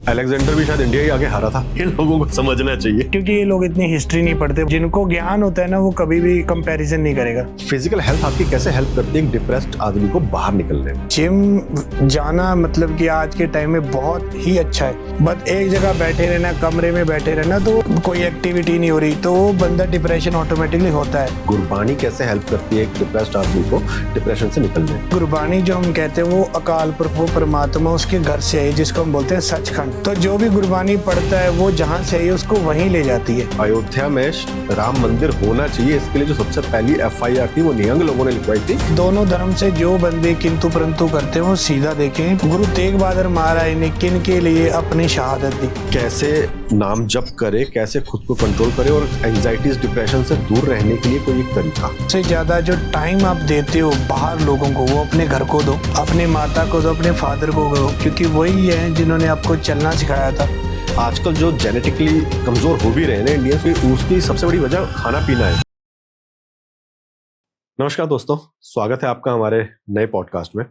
Alexander भी शायद India ही आगे हारा था। इन लोगों को समझना चाहिए, क्योंकि ये लोग इतनी हिस्ट्री नहीं पढ़ते। जिनको ज्ञान होता है ना, वो कभी भी कंपैरिजन नहीं करेगा। फिजिकल हेल्थ आपकी कैसे हेल्प करती है एक डिप्रेस्ड आदमी को बाहर निकलने में? जिम जाना मतलब कि आज के टाइम में बहुत ही अच्छा है। बट एक जगह बैठे रहना, कमरे में बैठे रहना, तो कोई एक्टिविटी नहीं हो रही, तो वो बंदा डिप्रेशन ऑटोमेटिकली होता है। गुरबानी कैसे हेल्प करती है एक डिप्रेस्ड आदमी को डिप्रेशन से निकलने में? गुरबानी जो हम कहते हैं वो अकाल पुरख, वो परमात्मा उसके घर से है, जिसको हम बोलते हैं सचखंड। तो जो भी गुरबानी पढ़ता है वो जहाँ से है उसको वहीं ले जाती है। अयोध्या में राम मंदिर होना चाहिए, इसके लिए जो सबसे पहली FIR थी वो निहंग लोगों ने लिखवाई थी। दोनों धर्म से जो बंदे किंतु परंतु करते हैं वो सीधा देखें, गुरु तेग बहादुर महाराज ने किन के लिए अपनी शहादत दी। कैसे नाम जप करे, कैसे खुद को कंट्रोल करे और एंजाइटीज डिप्रेशन से दूर रहने के लिए कोई एक तरीका। सबसे ज्यादा जो टाइम आप देते हो बाहर लोगों को, वो अपने घर को दो, अपने माता को दो, अपने फादर को दो, क्योंकि वही है जिन्होंने आपको चलना सिखाया था। आजकल जो जेनेटिकली कमजोर हो भी रहे हैं इंडियंस की, उसकी सबसे बड़ी वजह खाना पीना है। नमस्कार दोस्तों, स्वागत है आपका हमारे नए पॉडकास्ट में।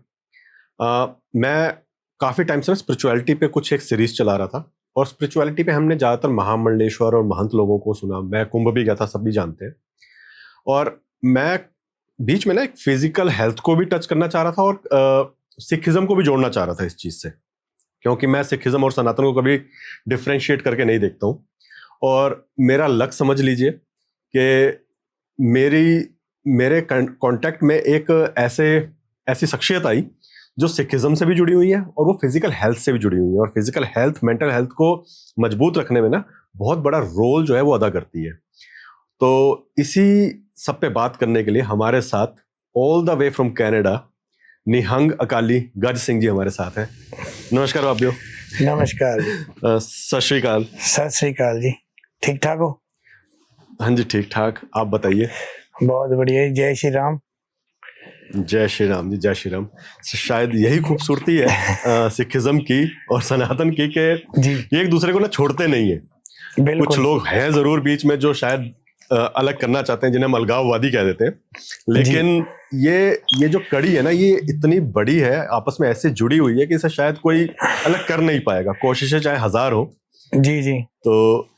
मैं काफ़ी टाइम से स्पिरिचुअलिटी पे कुछ एक सीरीज चला रहा था और स्पिरिचुअलिटी पे हमने ज़्यादातर महामंडलेश्वर और महंत लोगों को सुना। मैं कुंभ भी गया था, सब भी जानते हैं। और मैं बीच में ना एक फिजिकल हेल्थ को भी टच करना चाह रहा था और सिखिज्म को भी जोड़ना चाह रहा था इस चीज़ से, क्योंकि मैं सिखिज्म और सनातन को कभी डिफ्रेंशिएट करके नहीं देखता हूँ। और मेरा लक समझ लीजिए कि मेरे कांटेक्ट में एक ऐसी शख्सियत आई जो सिखिज्म से भी जुड़ी हुई है और वो फिजिकल हेल्थ से भी जुड़ी हुई है। और फिजिकल हेल्थ, मेंटल हेल्थ को मजबूत रखने में ना बहुत बड़ा रोल जो है वो अदा करती है। तो इसी सब पे बात करने के लिए हमारे साथ all the way from Canada Nihang Akali गज सिंह जी हमारे साथ हैं। नमस्कार बाबियो। नमस्कार जी। सत श्री अकाल। सत श्री अकाल जी। ठीक ठाक हो? हाँ जी, ठीक ठाक, आप बताइए। बहुत बढ़िया। जय श्री राम। जय श्री राम जी, जय श्री राम। शायद यही खूबसूरती है सिखिज्म की और सनातन की कि ये एक दूसरे को ना छोड़ते नहीं है। कुछ लोग हैं जरूर बीच में जो शायद अलग करना चाहते हैं, जिन्हें हम अलगाववादी कह देते हैं, लेकिन ये जो कड़ी है ना, ये इतनी बड़ी है, आपस में ऐसे जुड़ी हुई है कि इसे शायद कोई अलग कर नहीं पाएगा, कोशिशें चाहे हजार हो। जी जी। तो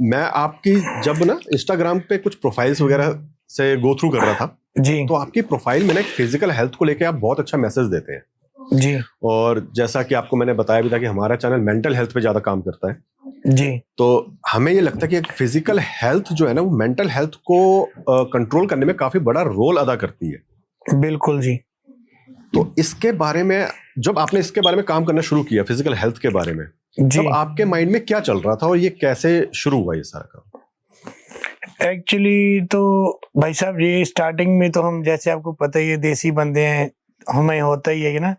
मैं आपकी जब ना इंस्टाग्राम पे कुछ प्रोफाइल्स वगैरह से गो थ्रू कर रहा था जी, तो आपकी प्रोफाइल में ना एक फिजिकल हेल्थ को लेके आप बहुत अच्छा मैसेज देते हैं जी। और जैसा कि आपको मैंने बताया भी था कि हमारा चैनल मेंटल हेल्थ पे ज्यादा काम करता है जी। तो हमें ये लगता है कि फिजिकल हेल्थ जो है ना वो मेंटल हेल्थ को कंट्रोल करने में काफी बड़ा रोल अदा करती है। बिल्कुल जी। तो इसके बारे में, जब आपने इसके बारे में काम करना शुरू किया फिजिकल हेल्थ के बारे में, जी, तब आपके माइंड में क्या चल रहा था और ये कैसे शुरू हुआ ये सारा काम? एक्चुअली तो भाई साहब, ये स्टार्टिंग में तो हम, जैसे आपको पता ही है, देसी बंदे हैं, हमें होता ही है कि ना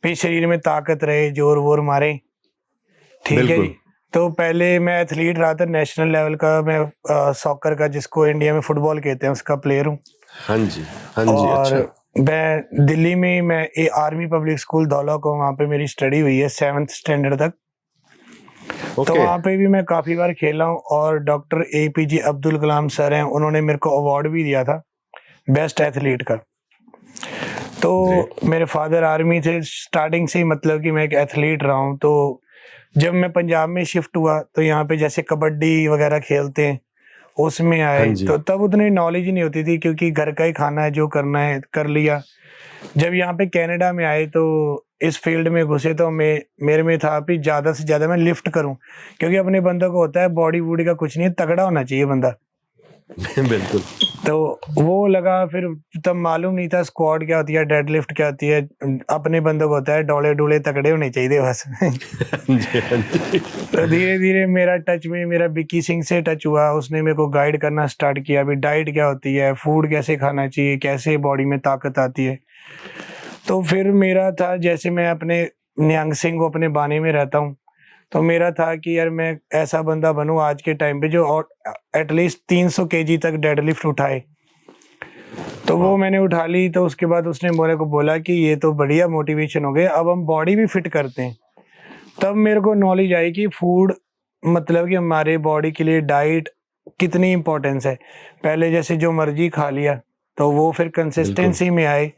भाई शरीर में ताकत रहे, जोर वोर मारे, ठीक है जी। तो पहले मैं एथलीट रहा था, नेशनल लेवल का। मैं सॉकर का, जिसको इंडिया में फुटबॉल कहते हैं, उसका प्लेयर हूँ। हाँ जी, हाँ जी। और अच्छा। मैं दिल्ली में, मैं आर्मी पब्लिक स्कूल धौला को, वहाँ पे मेरी स्टडी हुई है 7th स्टैंडर्ड तक। तो वहाँ पे भी मैं काफी बार खेला हूँ और doctor APJ Abdul Kalam sir हैं, उन्होंने मेरे को अवार्ड भी दिया था बेस्ट एथलीट का। तो मेरे फादर आर्मी थे स्टार्टिंग से ही, मतलब कि मैं एक एथलीट रहा हूँ। तो जब मैं पंजाब में शिफ्ट हुआ तो यहाँ पे जैसे कबड्डी वगैरह खेलते हैं, उसमें आए तो तब उतनी नॉलेज नहीं होती थी, क्योंकि घर का ही खाना है, जो करना है कर लिया। जब यहाँ पे कनाडा में आए तो इस फील्ड में घुसे तो मेरे में था कि ज्यादा से ज्यादा मैं लिफ्ट करूं, क्योंकि अपने बंदों को होता है बॉडी वूडी का कुछ नहीं है, तगड़ा होना चाहिए बंदा। बिल्कुल। तो वो लगा, फिर तब मालूम नहीं था स्क्वाड क्या होती है, डेडलिफ्ट क्या होती है। अपने बंदों को होता है डोले डोले तगड़े होने चाहिए बस। तो धीरे धीरे मेरा टच में, मेरा बिक्की सिंह से टच हुआ, उसने मेरे को गाइड करना स्टार्ट किया, अभी डाइट क्या होती है, फूड कैसे खाना चाहिए, कैसे बॉडी में ताकत आती है। तो फिर मेरा था, जैसे मैं अपने निहंग सिंह को अपने बाने में रहता हूँ, तो मेरा था कि यार मैं ऐसा बंदा बनूं आज के टाइम पे जो एटलीस्ट 300 kg तक डेडलिफ्ट उठाए। तो वो मैंने उठा ली। तो उसके बाद उसने मेरे को बोला कि ये तो बढ़िया मोटिवेशन हो गया, अब हम बॉडी भी फिट करते हैं। तब मेरे को नॉलेज आई कि फूड, मतलब कि हमारे बॉडी के लिए डाइट कितनी इंपॉर्टेंस है। पहले जैसे जो मर्जी खा लिया, तो वो फिर कंसिस्टेंसी में आए।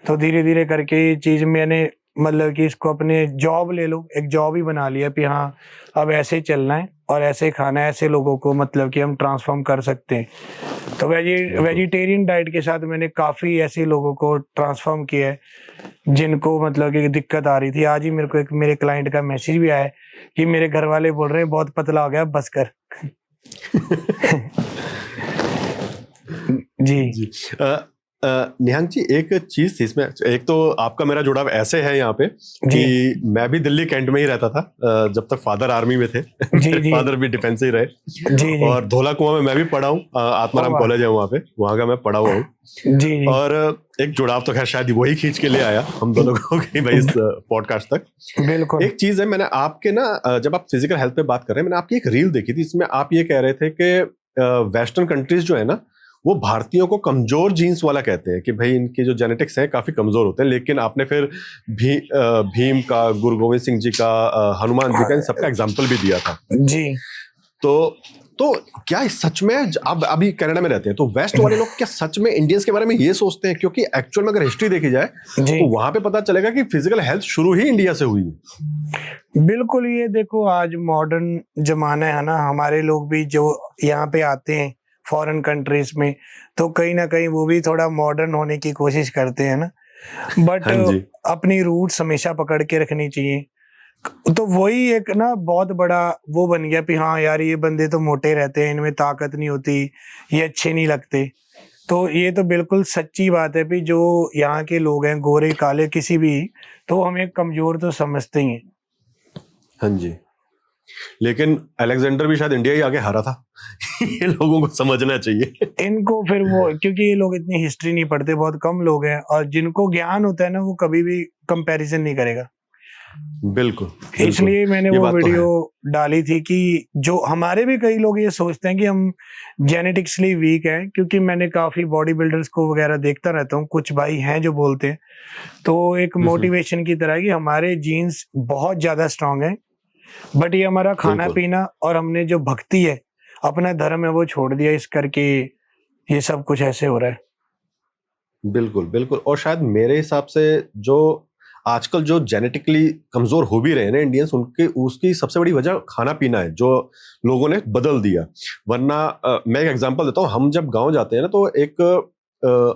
तो धीरे धीरे करके ये चीज मैंने मतलब कि इसको अपने जॉब ले लो, एक जॉब ही बना लिया कि हाँ अब ऐसे ही चलना है और ऐसे ही खाना है, ऐसे लोगों को मतलब कि हम ट्रांसफॉर्म कर सकते हैं। तो बिल्कुल। वेजिटेरियन डाइट के साथ मैंने काफी ऐसे लोगों को ट्रांसफॉर्म किया है जिनको मतलब कि दिक्कत आ रही थी। आज ही मेरे को एक मेरे क्लाइंट का मैसेज भी आया है कि मेरे घर वाले बोल रहे हैं बहुत पतला हो गया, बस कर। जी जी। निहंग जी, एक चीज थी इसमें, एक तो आपका मेरा जुड़ाव ऐसे है यहाँ पे जी कि मैं भी दिल्ली कैंट में ही रहता था जब तक फादर आर्मी में थे। जी मेरे जी फादर भी डिफेंस ही रहे, जी जी। और धोला कुआं में मैं भी पढ़ा हूँ, ओ आत्माराम वाह। कॉलेज है वहाँ पे, वहाँ का मैं पढ़ा हुआ हूँ। जी जी और एक जुड़ाव तो खैर शायद वही खींच के ले आया हम दोनों को कि भाई इस पॉडकास्ट तक। बिल्कुल। एक चीज है, मैंने आपके ना जब आप फिजिकल हेल्थ पे बात कर रहे हैं, मैंने आपकी एक रील देखी थी, इसमें आप ये कह रहे थे कि वेस्टर्न कंट्रीज जो है ना, वो भारतीयों को कमजोर जीन्स वाला कहते हैं कि भाई इनके जो जेनेटिक्स हैं काफी कमजोर होते हैं, लेकिन आपने फिर भीम का, गुरु गोविंद सिंह जी का, हनुमान जी का, इन सबका एग्जाम्पल भी दिया था। जी तो क्या इस सच में, आप अभी कनाडा में रहते हैं, तो वेस्ट वाले लोग क्या सच में इंडियंस के बारे में ये सोचते हैं? क्योंकि एक्चुअल में अगर हिस्ट्री देखी जाए जी तो वहां पे पता चलेगा कि फिजिकल हेल्थ शुरू ही इंडिया से हुई है। बिल्कुल। ये देखो आज मॉडर्न जमाना है ना, हमारे लोग भी जो यहाँ पे आते हैं फॉरेन कंट्रीज में, तो कहीं ना कहीं वो भी थोड़ा मॉडर्न होने की कोशिश करते हैं ना, बट हाँ जी। अपनी रूट्स हमेशा पकड़ के रखनी चाहिए। तो वही एक ना बहुत बड़ा वो बन गया कि हाँ यार ये बंदे तो मोटे रहते हैं, इनमें ताकत नहीं होती, ये अच्छे नहीं लगते। तो ये तो बिल्कुल सच्ची बात है कि जो यहाँ के लोग हैं गोरे काले किसी भी, तो हमें कमजोर तो समझते ही हैं। हाँ जी, लेकिन अलेक्जेंडर भी शायद इंडिया ही आगे हारा था। ये लोगों को समझना चाहिए। इनको फिर वो, क्योंकि ये लोग इतनी हिस्ट्री नहीं पढ़ते, बहुत कम लोग हैं, और जिनको ज्ञान होता है ना वो कभी भी कंपैरिजन नहीं करेगा। बिल्कुल बिल्कुल, इसलिए मैंने ये वो बात तो वीडियो है। डाली थी कि जो हमारे भी कई लोग ये सोचते हैं कि हम जेनेटिक्सली वीक हैं, क्योंकि मैंने काफी बॉडी बिल्डर्स को वगैरह देखता रहता हूँ, कुछ भाई हैं जो बोलते हैं, तो एक मोटिवेशन की तरह कि हमारे जीन्स बहुत ज्यादा स्ट्रांग हैं, बट ये हमारा खाना बिल्कुल पीना और हमने जो भक्ति है, अपना धर्म है, वो छोड़ दिया, इस करके ये सब कुछ ऐसे हो रहा है। बिल्कुल बिल्कुल, और शायद मेरे हिसाब से जो आजकल जो जेनेटिकली कमजोर हो भी रहे हैं ना इंडियंस, उनके उसकी सबसे बड़ी वजह खाना पीना है, जो लोगों ने बदल दिया। वरना मैं एक एग्जांपल देता हूँ, हम जब गांव जाते हैं ना, तो एक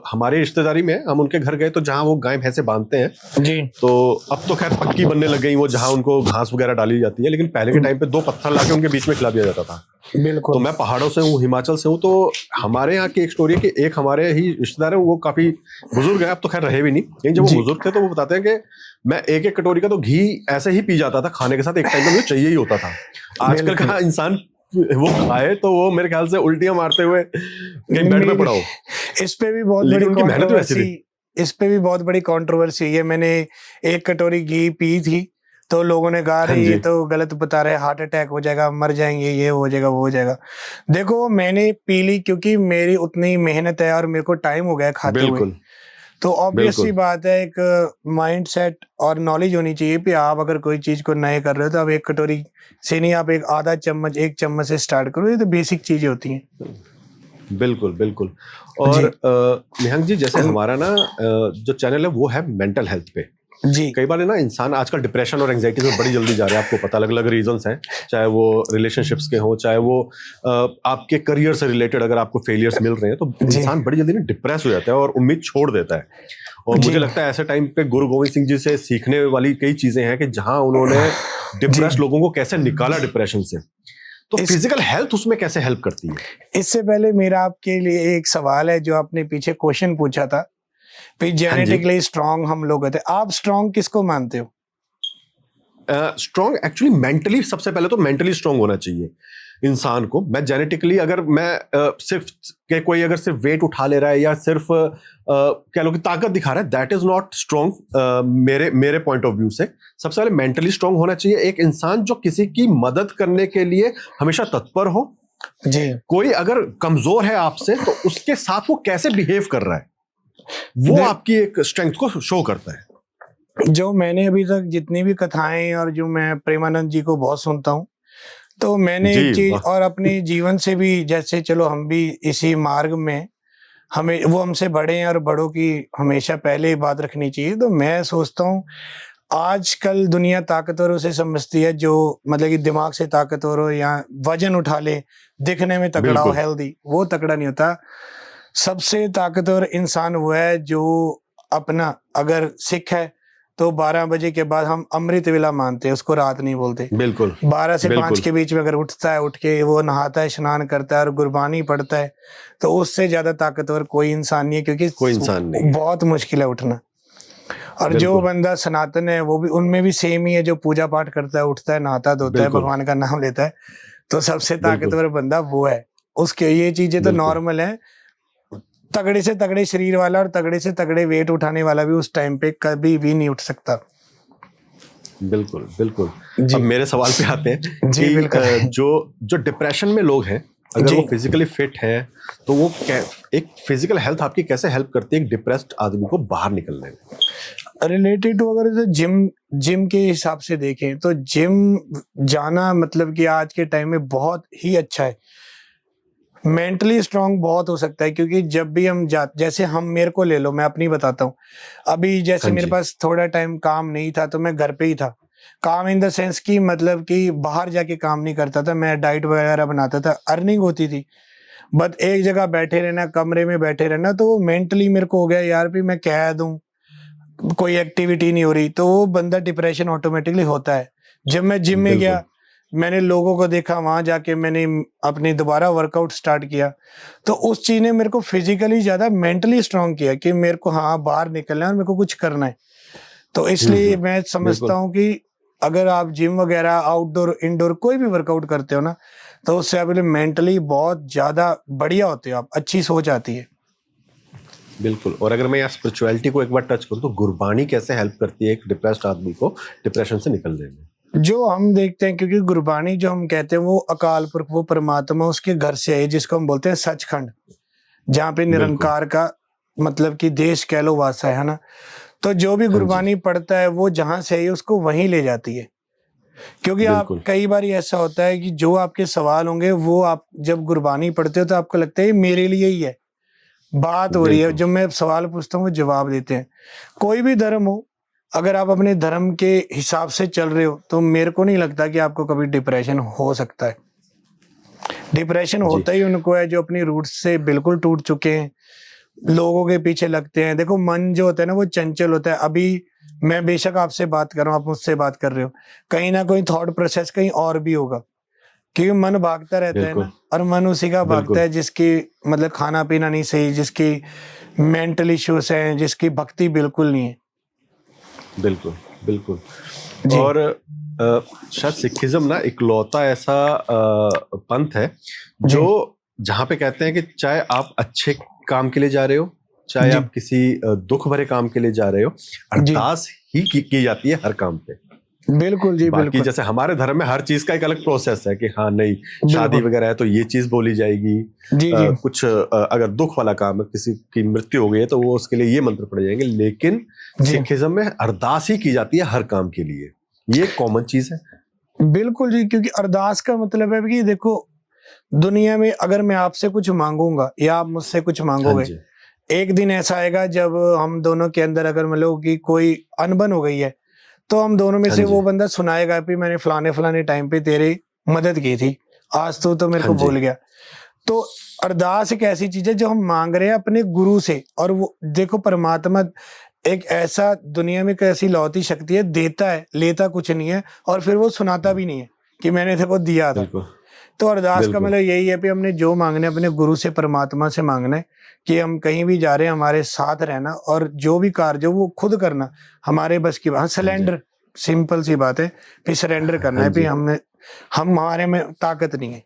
हमारे रिश्तेदारी में हम उनके घर गए, तो जहाँ वो गाय भैंसे बांधते हैं, जी तो अब तो खैर पक्की बनने लग गई वो, जहाँ उनको घास वगैरह डाली जाती है, लेकिन पहले के टाइम पे 2 पत्थर लाके उनके बीच में खिला दिया जाता था। तो बिल्कुल। मैं पहाड़ों से हूँ, हिमाचल से हूँ, तो हमारे यहाँ की एक स्टोरी है कि एक हमारे ही रिश्तेदार है, वो काफी बुजुर्ग है, अब तो खैर रहे भी नहीं, लेकिन जब वो जी बुजुर्ग थे तो वो बताते हैं कि मैं एक एक कटोरी का तो घी ऐसे ही पी जाता था खाने के साथ, एक टाइम पे मुझे चाहिए ही होता था। आजकल बिल्कुल। का इंसान वो खाए तो वो मेरे ख्याल से उल्टियां मारते हुए कहीं बेड पे मेरी पड़ा हो, इस पे भी बहुत लेकिन बड़ी उनकी मेहनत भी वैसी कंट्रोवर्सी, थी। इस पे भी बहुत बड़ी कंट्रोवर्सी हुई है। मैंने एक कटोरी घी पी थी, तो लोगों ने कहा हाँ अरे ये जी। तो गलत बता रहे, हार्ट अटैक हो जाएगा, मर जाएंगे, ये हो जाएगा, वो हो जाएगा। देखो मैंने पी ली क्योंकि मेरी उतनी मेहनत है और मेरे को टाइम हो गया खाते हुए, बिल्कुल तो ऑब्वियस सी बिल्कुल बात है, एक माइंड सेट और नॉलेज होनी चाहिए कि आप अगर कोई चीज को नए कर रहे हो तो आप एक कटोरी से नहीं, आप एक आधा चम्मच, एक चम्मच से स्टार्ट करो। ये तो बेसिक चीजें होती हैं। बिल्कुल बिल्कुल। और जी निहंग जी, जैसे हमारा ना जो चैनल है वो है मेंटल हेल्थ पे। जी कई बार है ना, इंसान आजकल डिप्रेशन और एंजाइटी में बड़ी जल्दी जा रहे हैं, आपको पता, अलग अलग रीजंस हैं, चाहे वो रिलेशनशिप्स के हों, चाहे वो आपके करियर से रिलेटेड अगर आपको फेलियर्स मिल रहे हैं, तो जी इंसान बड़ी जल्दी ना डिप्रेस हो जाता है और उम्मीद छोड़ देता है। और मुझे जी लगता है ऐसे टाइम पे गुरु गोविंद सिंह जी से सीखने वाली कई चीजें हैं कि जहां उन्होंने जी। डिप्रेस लोगों को कैसे निकाला डिप्रेशन से, तो इस फिजिकल हेल्थ उसमें कैसे हेल्प करती है? इससे पहले मेरा आपके लिए एक सवाल है, जो आपने पीछे क्वेश्चन पूछा था, फिर हाँ जी। जेनेटिकली स्ट्रांग हम लोग होते हैं, आप स्ट्रांग किसको मानते हो? स्ट्रॉन्ग एक्चुअली मेंटली, सबसे पहले तो मेंटली स्ट्रॉन्ग होना चाहिए इंसान को। मैं जेनेटिकली अगर मैं सिर्फ के कोई अगर सिर्फ वेट उठा ले रहा है या सिर्फ कह लो कि ताकत दिखा रहा है, दैट इज नॉट स्ट्रॉन्ग मेरे मेरे पॉइंट ऑफ व्यू से। सबसे पहले मेंटली स्ट्रॉन्ग होना चाहिए एक इंसान, जो किसी की मदद करने के लिए हमेशा तत्पर हो। जी कोई अगर कमजोर है आपसे, तो उसके साथ वो कैसे बिहेव कर रहा है, वो दे- आपकी एक स्ट्रेंथ को शो करता है। जो मैंने अभी तक जितनी भी कथाएं और जो मैं प्रेमानंद जी को बहुत सुनता हूँ, तो मैंने जी एक चीज वाह। और अपने जीवन से भी, जैसे चलो हम भी इसी मार्ग में, हमें वो हमसे बड़े हैं और बड़ों की हमेशा पहले ही बात रखनी चाहिए। तो मैं सोचता हूँ आजकल दुनिया ताकतवरों से समझती है जो मतलब कि दिमाग से ताकतवर हो या वजन उठा ले, दिखने में तगड़ा हो, बिल्कुल हेल्दी, वो तगड़ा नहीं होता। सबसे ताकतवर इंसान वो है जो अपना, अगर सिख है तो 12 बजे के बाद हम अमृत वेला मानते हैं, उसको रात नहीं बोलते। बिल्कुल 12 से 5 बिल्कुल के बीच में अगर उठता है, उठ के वो नहाता है, स्नान करता है और गुरबानी पढ़ता है, तो उससे ज्यादा ताकतवर कोई इंसान नहीं है, क्योंकि कोई इंसान नहीं है। बहुत मुश्किल है उठना। और जो बिल्कुल बंदा सनातन है वो भी, उनमें भी सेम ही है, जो पूजा पाठ करता है, उठता है, नहाता धोता है, बिल्कुल भगवान का नाम लेता है, तो सबसे बिल्कुल ताकतवर बंदा वो है। उसके ये चीजें तो बिल्कुल नॉर्मल है। तगड़े से तगड़े शरीर वाला और तगड़े से तगड़े वेट उठाने वाला भी उस टाइम पे कभी भी नहीं उठ सकता। बिल्कुल बिल्कुल। जी अब मेरे सवाल पे आते हैं जी कि बिल्कुल। जो जो डिप्रेशन में लोग हैं, अगर जी वो फिजिकली फिट है तो वो एक फिजिकल हेल्थ आपकी कैसे हेल्प करती है एक डिप्रेस्ड आदमी को बाहर निकलने में? रिलेटेड टू अगर तो जिम जिम के हिसाब से देखें तो जिम जाना मतलब कि आज के टाइम में बहुत ही अच्छा है। मेंटली स्ट्रांग बहुत हो सकता है, क्योंकि जब भी हम जैसे हम, मेरे को ले लो, मैं अपनी बताता हूँ। अभी जैसे हाँ मेरे जी पास थोड़ा टाइम काम नहीं था तो मैं घर पे ही था। काम इन द सेंस कि मतलब कि बाहर जाके काम नहीं करता था, मैं डाइट वगैरह बनाता था, अर्निंग होती थी। बट एक जगह बैठे रहना, कमरे में बैठे रहना, तो वो मेंटली मेरे को हो गया यार भी मैं क्या दूं, कोई एक्टिविटी नहीं हो रही, तो वो बंदा डिप्रेशन ऑटोमेटिकली होता है। जब मैं जिम में बिल्कुल गया, मैंने लोगों को देखा, वहां जाके मैंने अपनी दोबारा वर्कआउट स्टार्ट किया, तो उस चीज ने मेरे को फिजिकली ज्यादा मेंटली स्ट्रांग किया कि मेरे को हाँ बाहर निकलना है और मेरे को कुछ करना है। तो इसलिए मैं समझता बिल्कुल हूँ कि अगर आप जिम वगैरह, आउटडोर इंडोर कोई भी वर्कआउट करते हो ना, तो उससे आप मेंटली बहुत ज्यादा बढ़िया होते हो, आप अच्छी सोच आती है। बिल्कुल। और अगर मैं यहाँ स्पिरिचुअलिटी को एक बार टच करूँ तो गुरबानी कैसे हेल्प करती है एक डिप्रेस्ड आदमी को डिप्रेशन से निकलने में? जो हम देखते हैं, क्योंकि गुरबानी जो हम कहते हैं वो अकाल पुरख, वो परमात्मा उसके घर से है, जिसको हम बोलते हैं सचखंड, जहाँ पे बिल्कुल निरंकार का मतलब कि देश कह लो वासा है ना। तो जो भी हाँ जी गुरबानी पढ़ता है वो जहाँ से है उसको वहीं ले जाती है। क्योंकि आप, बिल्कुल कई बार ऐसा होता है कि जो आपके सवाल होंगे वो आप जब गुरबानी पढ़ते हो तो आपको लगता है ये मेरे लिए ही है, बात हो रही है, बिल्कुल जब मैं सवाल पूछता हूँ वो जवाब देते हैं। कोई भी धर्म हो, अगर आप अपने धर्म के हिसाब से चल रहे हो तो मेरे को नहीं लगता कि आपको कभी डिप्रेशन हो सकता है। डिप्रेशन जी होता ही उनको है जो अपनी रूट्स से बिल्कुल टूट चुके हैं, लोगों के पीछे लगते हैं। देखो मन जो होता है ना वो चंचल होता है। अभी मैं बेशक आपसे बात कर रहा हूँ, आप मुझसे बात कर रहे हो, कहीं ना कोई थॉट प्रोसेस कहीं और भी होगा, क्योंकि मन भागता रहता है बिल्कुल ना। और मन उसी का भागता बिल्कुल है जिसकी मतलब खाना पीना नहीं सही, जिसकी मेंटल इश्यूज हैं, जिसकी भक्ति बिल्कुल नहीं है। बिल्कुल बिल्कुल। जी और शायद सिखिज्म ना इकलौता ऐसा पंथ है जी जो जहाँ पे कहते हैं कि चाहे आप अच्छे काम के लिए जा रहे हो, चाहे जी आप किसी दुख भरे काम के लिए जा रहे हो, जी अरदास ही की जाती है हर काम पे। बिल्कुल जी बाकी बिल्कुल जैसे हमारे धर्म में हर चीज का एक अलग प्रोसेस है कि हाँ नहीं, शादी बिल्कुल। वगैरह है तो ये चीज बोली जाएगी, जी जी कुछ अगर दुख वाला काम है, किसी की मृत्यु हो गई है तो वो उसके लिए ये मंत्र पढ़े जाएंगे। लेकिन जी सिखिज्म में अरदास ही की जाती है हर काम के लिए, ये एक कॉमन चीज है। बिल्कुल जी, क्योंकि अरदास का मतलब है कि देखो, दुनिया में अगर मैं आपसे कुछ मांगूंगा या आप मुझसे कुछ हाँ मांगोगे, जी एक दिन ऐसा आएगा जब हम दोनों के अंदर अगर मान लो कि कोई अनबन हो गई है, तो हम दोनों में हाँ से जी वो बंदा सुनाएगा कि मैंने फलाने फलाने टाइम पे तेरी मदद की थी, आज तो मेरे हाँ को जी भूल गया। तो अरदास एक ऐसी चीज है जो हम मांग रहे हैं अपने गुरु से। और वो देखो, परमात्मा एक ऐसा दुनिया में एक ऐसी लौती शक्ति है, देता है, लेता कुछ नहीं है, और फिर वो सुनाता भी नहीं है कि मैंने तेरे को दिया था। बिल्कुल तो अरदास का बिल्कुल मतलब यही है कि हमने जो मांगना है अपने गुरु से, परमात्मा से मांगना है कि हम कहीं भी जा रहे हैं हमारे साथ रहना, और जो भी कार्य हो वो खुद करना हमारे बस की बात। हाँ जी सरेंडर, सिंपल सी बात है, फिर सरेंडर करना हाँ है, फिर जी हम हमारे में ताकत नहीं है।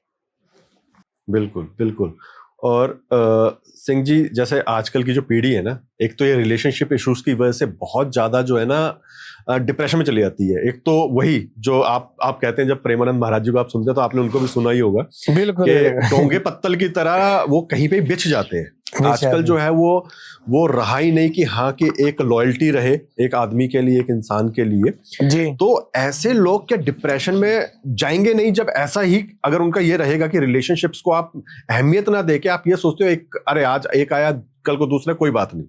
बिल्कुल बिल्कुल। और सिंह जी, जैसे आजकल की जो पीढ़ी है ना, एक तो ये रिलेशनशिप इश्यूज की वजह से बहुत ज्यादा जो है ना डिप्रेशन में चली जाती है। एक तो वही जो आप कहते हैं, जब प्रेमानंद महाराज जी को आप सुनते हैं तो आपने उनको भी सुना ही होगा बिल्कुल कि डोंगे पत्तल की तरह वो कहीं पे बिछ जाते हैं। आजकल विचार जो है वो रहा ही नहीं कि हाँ कि एक लॉयल्टी रहे एक आदमी के लिए, एक इंसान के लिए। जी तो ऐसे लोग क्या डिप्रेशन में जाएंगे नहीं, जब ऐसा ही अगर उनका ये रहेगा कि रिलेशनशिप्स को आप अहमियत ना देके आप ये सोचते हो एक, अरे आज एक आया कल को दूसरा, कोई बात नहीं।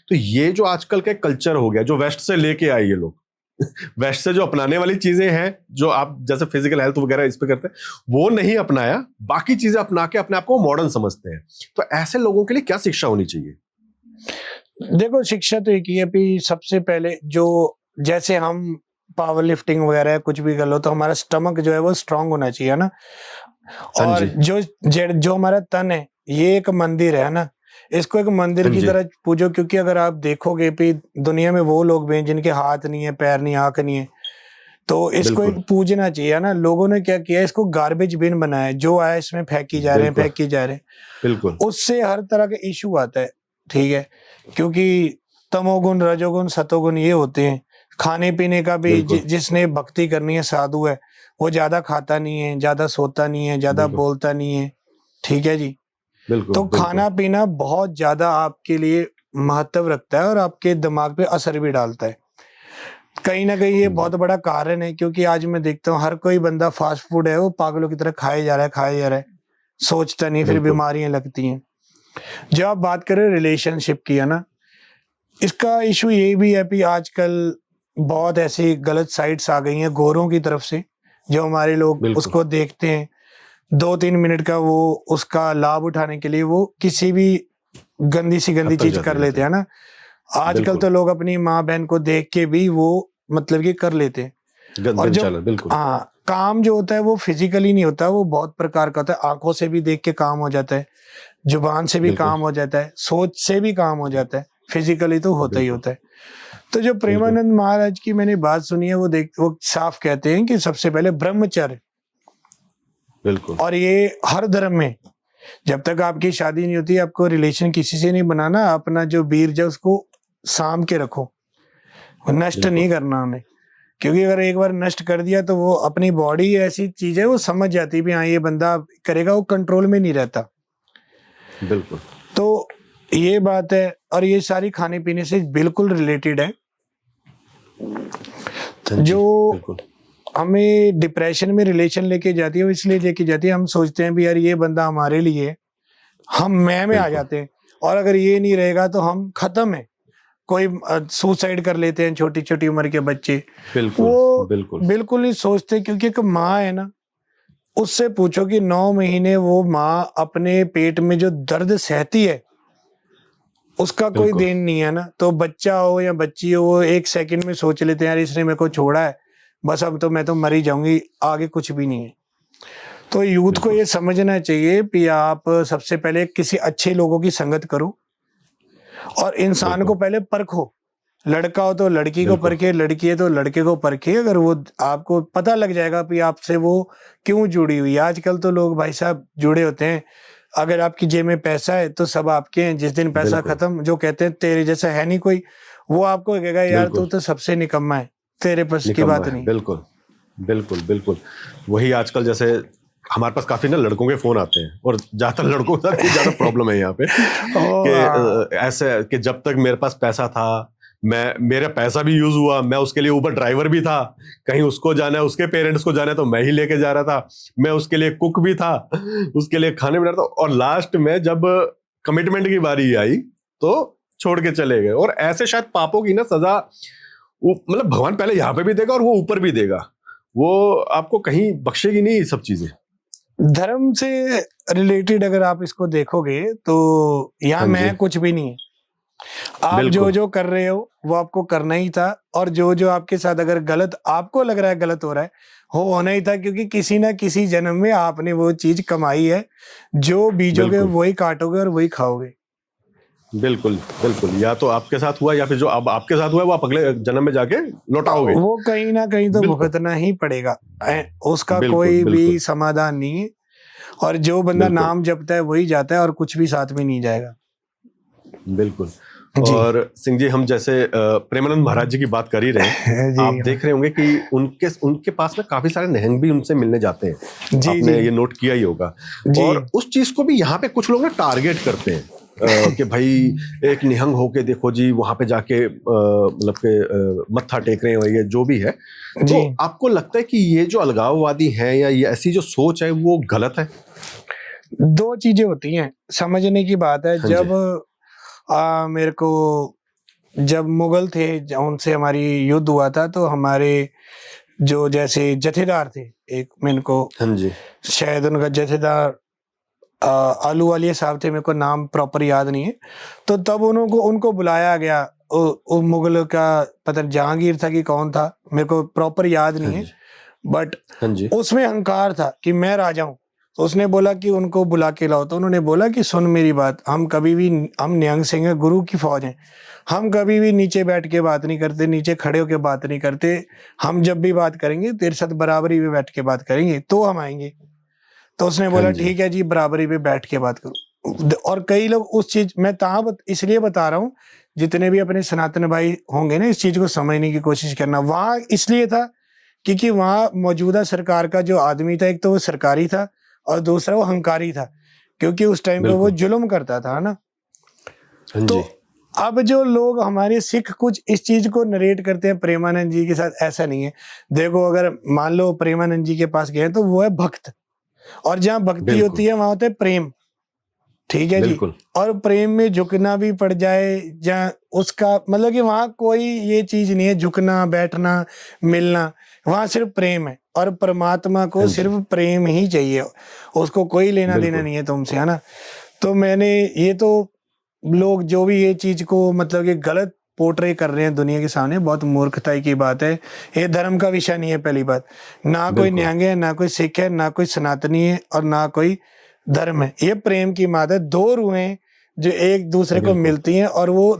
तो ये जो आजकल का कल्चर हो गया जो वेस्ट से लेके आए ये लोग, वेस्ट से जो अपनाने वाली चीजें हैं, जो आप जैसे फिजिकल हेल्थ वगैरह इस पे करते हैं, वो नहीं अपनाया, बाकी चीजें अपना के अपने आप को मॉडर्न समझते हैं। तो ऐसे लोगों के लिए क्या शिक्षा होनी चाहिए? देखो, शिक्षा तो एक ही है कि सबसे पहले जो, जैसे हम पावर लिफ्टिंग वगैरह कुछ भी कर लो तो हमारा स्टमक जो है वो स्ट्रांग होना चाहिए ना। हाँ और जी। जो हमारा तन है ये एक मंदिर है ना, इसको एक मंदिर हाँ की जी। तरह पूजो। क्योंकि अगर आप देखोगे कि दुनिया में वो लोग भी हैं जिनके हाथ नहीं है, पैर नहीं, आंख नहीं है, तो इसको एक बिल्कुल पूजना चाहिए ना। लोगों ने क्या किया, इसको गार्बेज बिन बनाया है, जो आया इसमें फेंकी जा रहे हैं, बिल्कुल फेंकी जा रहे हैं। बिल्कुल उससे हर तरह का इशू आता है, ठीक है। क्योंकि तमोगुण, रजोगुण, सतोगुण ये होते हैं। खाने पीने का भी बिल्कुल जिसने भक्ति करनी है, साधु है, वो ज्यादा खाता नहीं है, ज्यादा सोता नहीं है, ज्यादा बिल्कुल बोलता नहीं है, ठीक है जी। बिल्कुल तो बिल्कुल खाना पीना बहुत ज्यादा आपके लिए महत्व रखता है और आपके दिमाग पे असर भी डालता है। कहीं ना कहीं ये बहुत बड़ा कारण है, क्योंकि आज मैं देखता हूँ हर कोई बंदा फास्ट फूड है वो पागलों की तरह खाए जा रहा है, खाए जा रहा है, सोचता नहीं, फिर बिल्कुल बीमारियां लगती हैं। जब आप बात करें रिलेशनशिप की, है ना, इसका इशू ये भी है कि आजकल बहुत ऐसी गलत साइट्स आ गई हैं गोरों की तरफ से, जो हमारे लोग बिल्कुल उसको देखते हैं 2-3 मिनट का, वो उसका लाभ उठाने के लिए वो किसी भी गंदी सी हद गंदी तक चीज जाते कर जाते लेते हैं। हैं ना। आजकल बिल्कुल तो लोग अपनी माँ बहन को देख के भी वो मतलब कि कर लेते हैं। और दिन जो चला बिल्कुल हाँ, काम जो होता है वो फिजिकली नहीं होता, वो बहुत प्रकार का होता है। आंखों से भी देख के काम हो जाता है, जुबान से भी बिल्कुल काम हो जाता है, सोच से भी काम हो जाता है, फिजिकली तो होता ही बिल्कुल होता है। तो जो बिल्कुल प्रेमानंद महाराज की मैंने बात सुनी है, वो साफ कहते हैं कि सबसे पहले ब्रह्मचर्य। बिल्कुल और ये हर धर्म में, जब तक आपकी शादी नहीं होती, आपको रिलेशन किसी से नहीं बनाना, अपना जो बीर्ज है उसको साम के रखो, नष्ट बिल्कुल नहीं करना उन्हें। क्योंकि अगर एक बार नष्ट कर दिया तो वो अपनी बॉडी ऐसी चीज है, वो समझ जाती है भी हाँ ये बंदा करेगा, वो कंट्रोल में नहीं रहता। बिल्कुल तो ये बात है, और ये सारी खाने पीने से बिल्कुल रिलेटेड है। हाँ जी जो बिल्कुल हमें डिप्रेशन में रिलेशन लेके जाती है, वो इसलिए लेके जाती है, हम सोचते हैं भी यार ये बंदा हमारे लिए है, हम मैं में आ बिल्कुल जाते हैं। और अगर ये नहीं रहेगा तो हम खत्म है। कोई सुसाइड कर लेते हैं छोटी छोटी उम्र के बच्चे। बिल्कुल वो बिल्कुल बिल्कुल नहीं सोचते, क्योंकि एक माँ है ना, उससे पूछो कि 9 महीने वो माँ अपने पेट में जो दर्द सहती है, उसका कोई बिल्कुल देन नहीं है ना। तो बच्चा हो या बच्ची हो, वो 1 सेकंड में सोच लेते हैं यार इसने मेरे को छोड़ा है, बस अब तो मैं तो मर ही जाऊंगी, आगे कुछ भी नहीं है। तो यूथ को बिल्कुल ये समझना चाहिए कि आप सबसे पहले किसी अच्छे लोगों की संगत करो, और इंसान बिल्कुल को पहले परखो। लड़का हो तो लड़की को बिल्कुल परखे, लड़की है तो लड़के को परखे। अगर वो, आपको पता लग जाएगा कि आपसे वो क्यों जुड़ी हुई है। आजकल तो लोग भाई साहब जुड़े होते हैं, अगर आपकी जेब में पैसा है तो सब आपके हैं, जिस दिन पैसा बिल्कुल खत्म, जो कहते हैं तेरे जैसा है नहीं कोई, वो आपको कहेगा यार तू बिल्कुल तो सबसे निकम्मा है, तेरे पास की निकम्मा बात है। नहीं। बिल्कुल बिल्कुल बिल्कुल वही आजकल जैसे हमारे पास काफी ना लड़कों के फोन आते हैं, और ज्यादातर लड़कों के साथ कुछ ज्यादा प्रॉब्लम है यहाँ पे ओ कि हाँ, ऐसे कि जब तक मेरे पास पैसा था, मैं मेरा पैसा भी यूज हुआ, मैं उसके लिए ऊबर ड्राइवर भी था, कहीं उसको जाना है, उसके पेरेंट्स को जाना है तो मैं ही लेके जा रहा था, मैं उसके लिए कुक भी था, उसके लिए खाने बना रहा था, और लास्ट में जब कमिटमेंट की बारी आई तो छोड़ के चले गए। और ऐसे शायद पापों की ना सजा मतलब भगवान पहले यहाँ पे भी देगा और वो ऊपर भी देगा, वो आपको कहीं बख्शेगी नहीं ये सब चीजें। धर्म से रिलेटेड अगर आप इसको देखोगे तो यहाँ हाँ जी मैं कुछ भी नहीं है। आप जो बिल्कुल जो कर रहे हो वो आपको करना ही था, और जो जो आपके साथ अगर गलत आपको लग रहा है, गलत हो रहा है, वो होना ही था। क्योंकि किसी ना किसी जन्म में आपने वो चीज कमाई है, जो बीजोगे बिल्कुल वही काटोगे और वही खाओगे। बिल्कुल बिल्कुल या तो आपके साथ हुआ या फिर जो अब आपके साथ हुआ है वो आप अगले जन्म में जाके लौटाओगे। वो कहीं ना कहीं तो बिल्कुल भुगतना ही पड़ेगा। उसका बिल्कुल कोई भी बिल्कुल समाधान नहीं है। और जो बंदा बिल्कुल नाम जपता है वही जाता है, और कुछ भी साथ में नहीं जाएगा। बिल्कुल जी। और सिंह जी, हम जैसे प्रेमानंद महाराज जी की बात कर ही रहे हैं, जी आप देख रहे होंगे कि उनके उनके पास में काफी सारे निहंग भी उनसे मिलने जाते हैं, जी आपने जी ये नोट किया ही होगा। जी। और उस चीज को भी यहाँ पे कुछ लोग ना टारगेट करते हैं कि भाई एक निहंग होके देखो जी वहां पे जाके मतलब के मत्था टेक रहे हैं, ये जो भी है। जी, तो आपको लगता है कि ये जो अलगाववादी है या ये ऐसी जो सोच है वो गलत है? दो चीजें होती हैं, समझने की बात है। हाँ जी जब मेरे को जब मुगल थे, उनसे हमारी युद्ध हुआ था, तो हमारे जो जैसे जथेदार थे, एक मेरे को हाँ जी। शायद उनका जथेदार आलू वालिया साहब थे, मेरे को नाम प्रॉपर याद नहीं है। तो तब उनको बुलाया गया, मुगल का पता नहीं जहांगीर था कि कौन था, मेरे को प्रॉपर याद हाँ नहीं है, जी। बट हाँ जी। उसमें अहंकार था कि मैं राजा हूँ। तो उसने बोला कि उनको बुला के लाओ, तो उन्होंने बोला कि सुन मेरी बात, हम निहंग सिंह हैं, गुरु की फौज हैं, हम कभी भी नीचे बैठ के बात नहीं करते, नीचे खड़े होके बात नहीं करते, हम जब भी बात करेंगे तेरे साथ बराबरी पे बैठ के बात करेंगे तो हम आएंगे। तो उसने हाँ बोला जी। ठीक है जी, बराबरी पे बैठ के बात करो। और कई लोग उस चीज मैं इसलिए बता रहा हूँ, जितने भी अपने सनातन भाई होंगे ना, इस चीज को समझने की कोशिश करना। वहां इसलिए था क्योंकि वहां मौजूदा सरकार का जो आदमी था, एक तो वो सरकारी था और दूसरा वो हंकारी था, क्योंकि उस टाइम पे वो बिल्कुल। जुल्म करता था ना। हाँ तो जी। अब जो लोग हमारे सिख कुछ इस चीज को नरेट करते हैं प्रेमानंद जी के साथ, ऐसा नहीं है। देखो, अगर मान लो प्रेमानंद जी के पास गए तो वो है भक्त, और जहाँ भक्ति बिल्कुल। होती है वहां होता है प्रेम। ठीक है जी। बिल्कुल। और प्रेम में झुकना भी पड़ जाए, जहाँ उसका मतलब कि वहां कोई ये चीज नहीं है झुकना बैठना मिलना, वहां सिर्फ प्रेम है, और परमात्मा को हाँ जी। सिर्फ प्रेम ही चाहिए, उसको कोई लेना देना बिल्कुल। नहीं है तुमसे, है ना। तो मैंने ये तो लोग जो भी ये चीज को मतलब कि गलत पोर्ट्रे कर रहे हैं दुनिया के सामने, बहुत मूर्खताई की बात है। ये धर्म का विषय नहीं है, पहली बात। ना कोई बिल्कुल। निहंग है, ना कोई सिख है, ना कोई सनातनी है, और ना कोई धर्म है। ये प्रेम की बात है, दो रूहें जो एक दूसरे को बिल्कुल। मिलती हैं और वो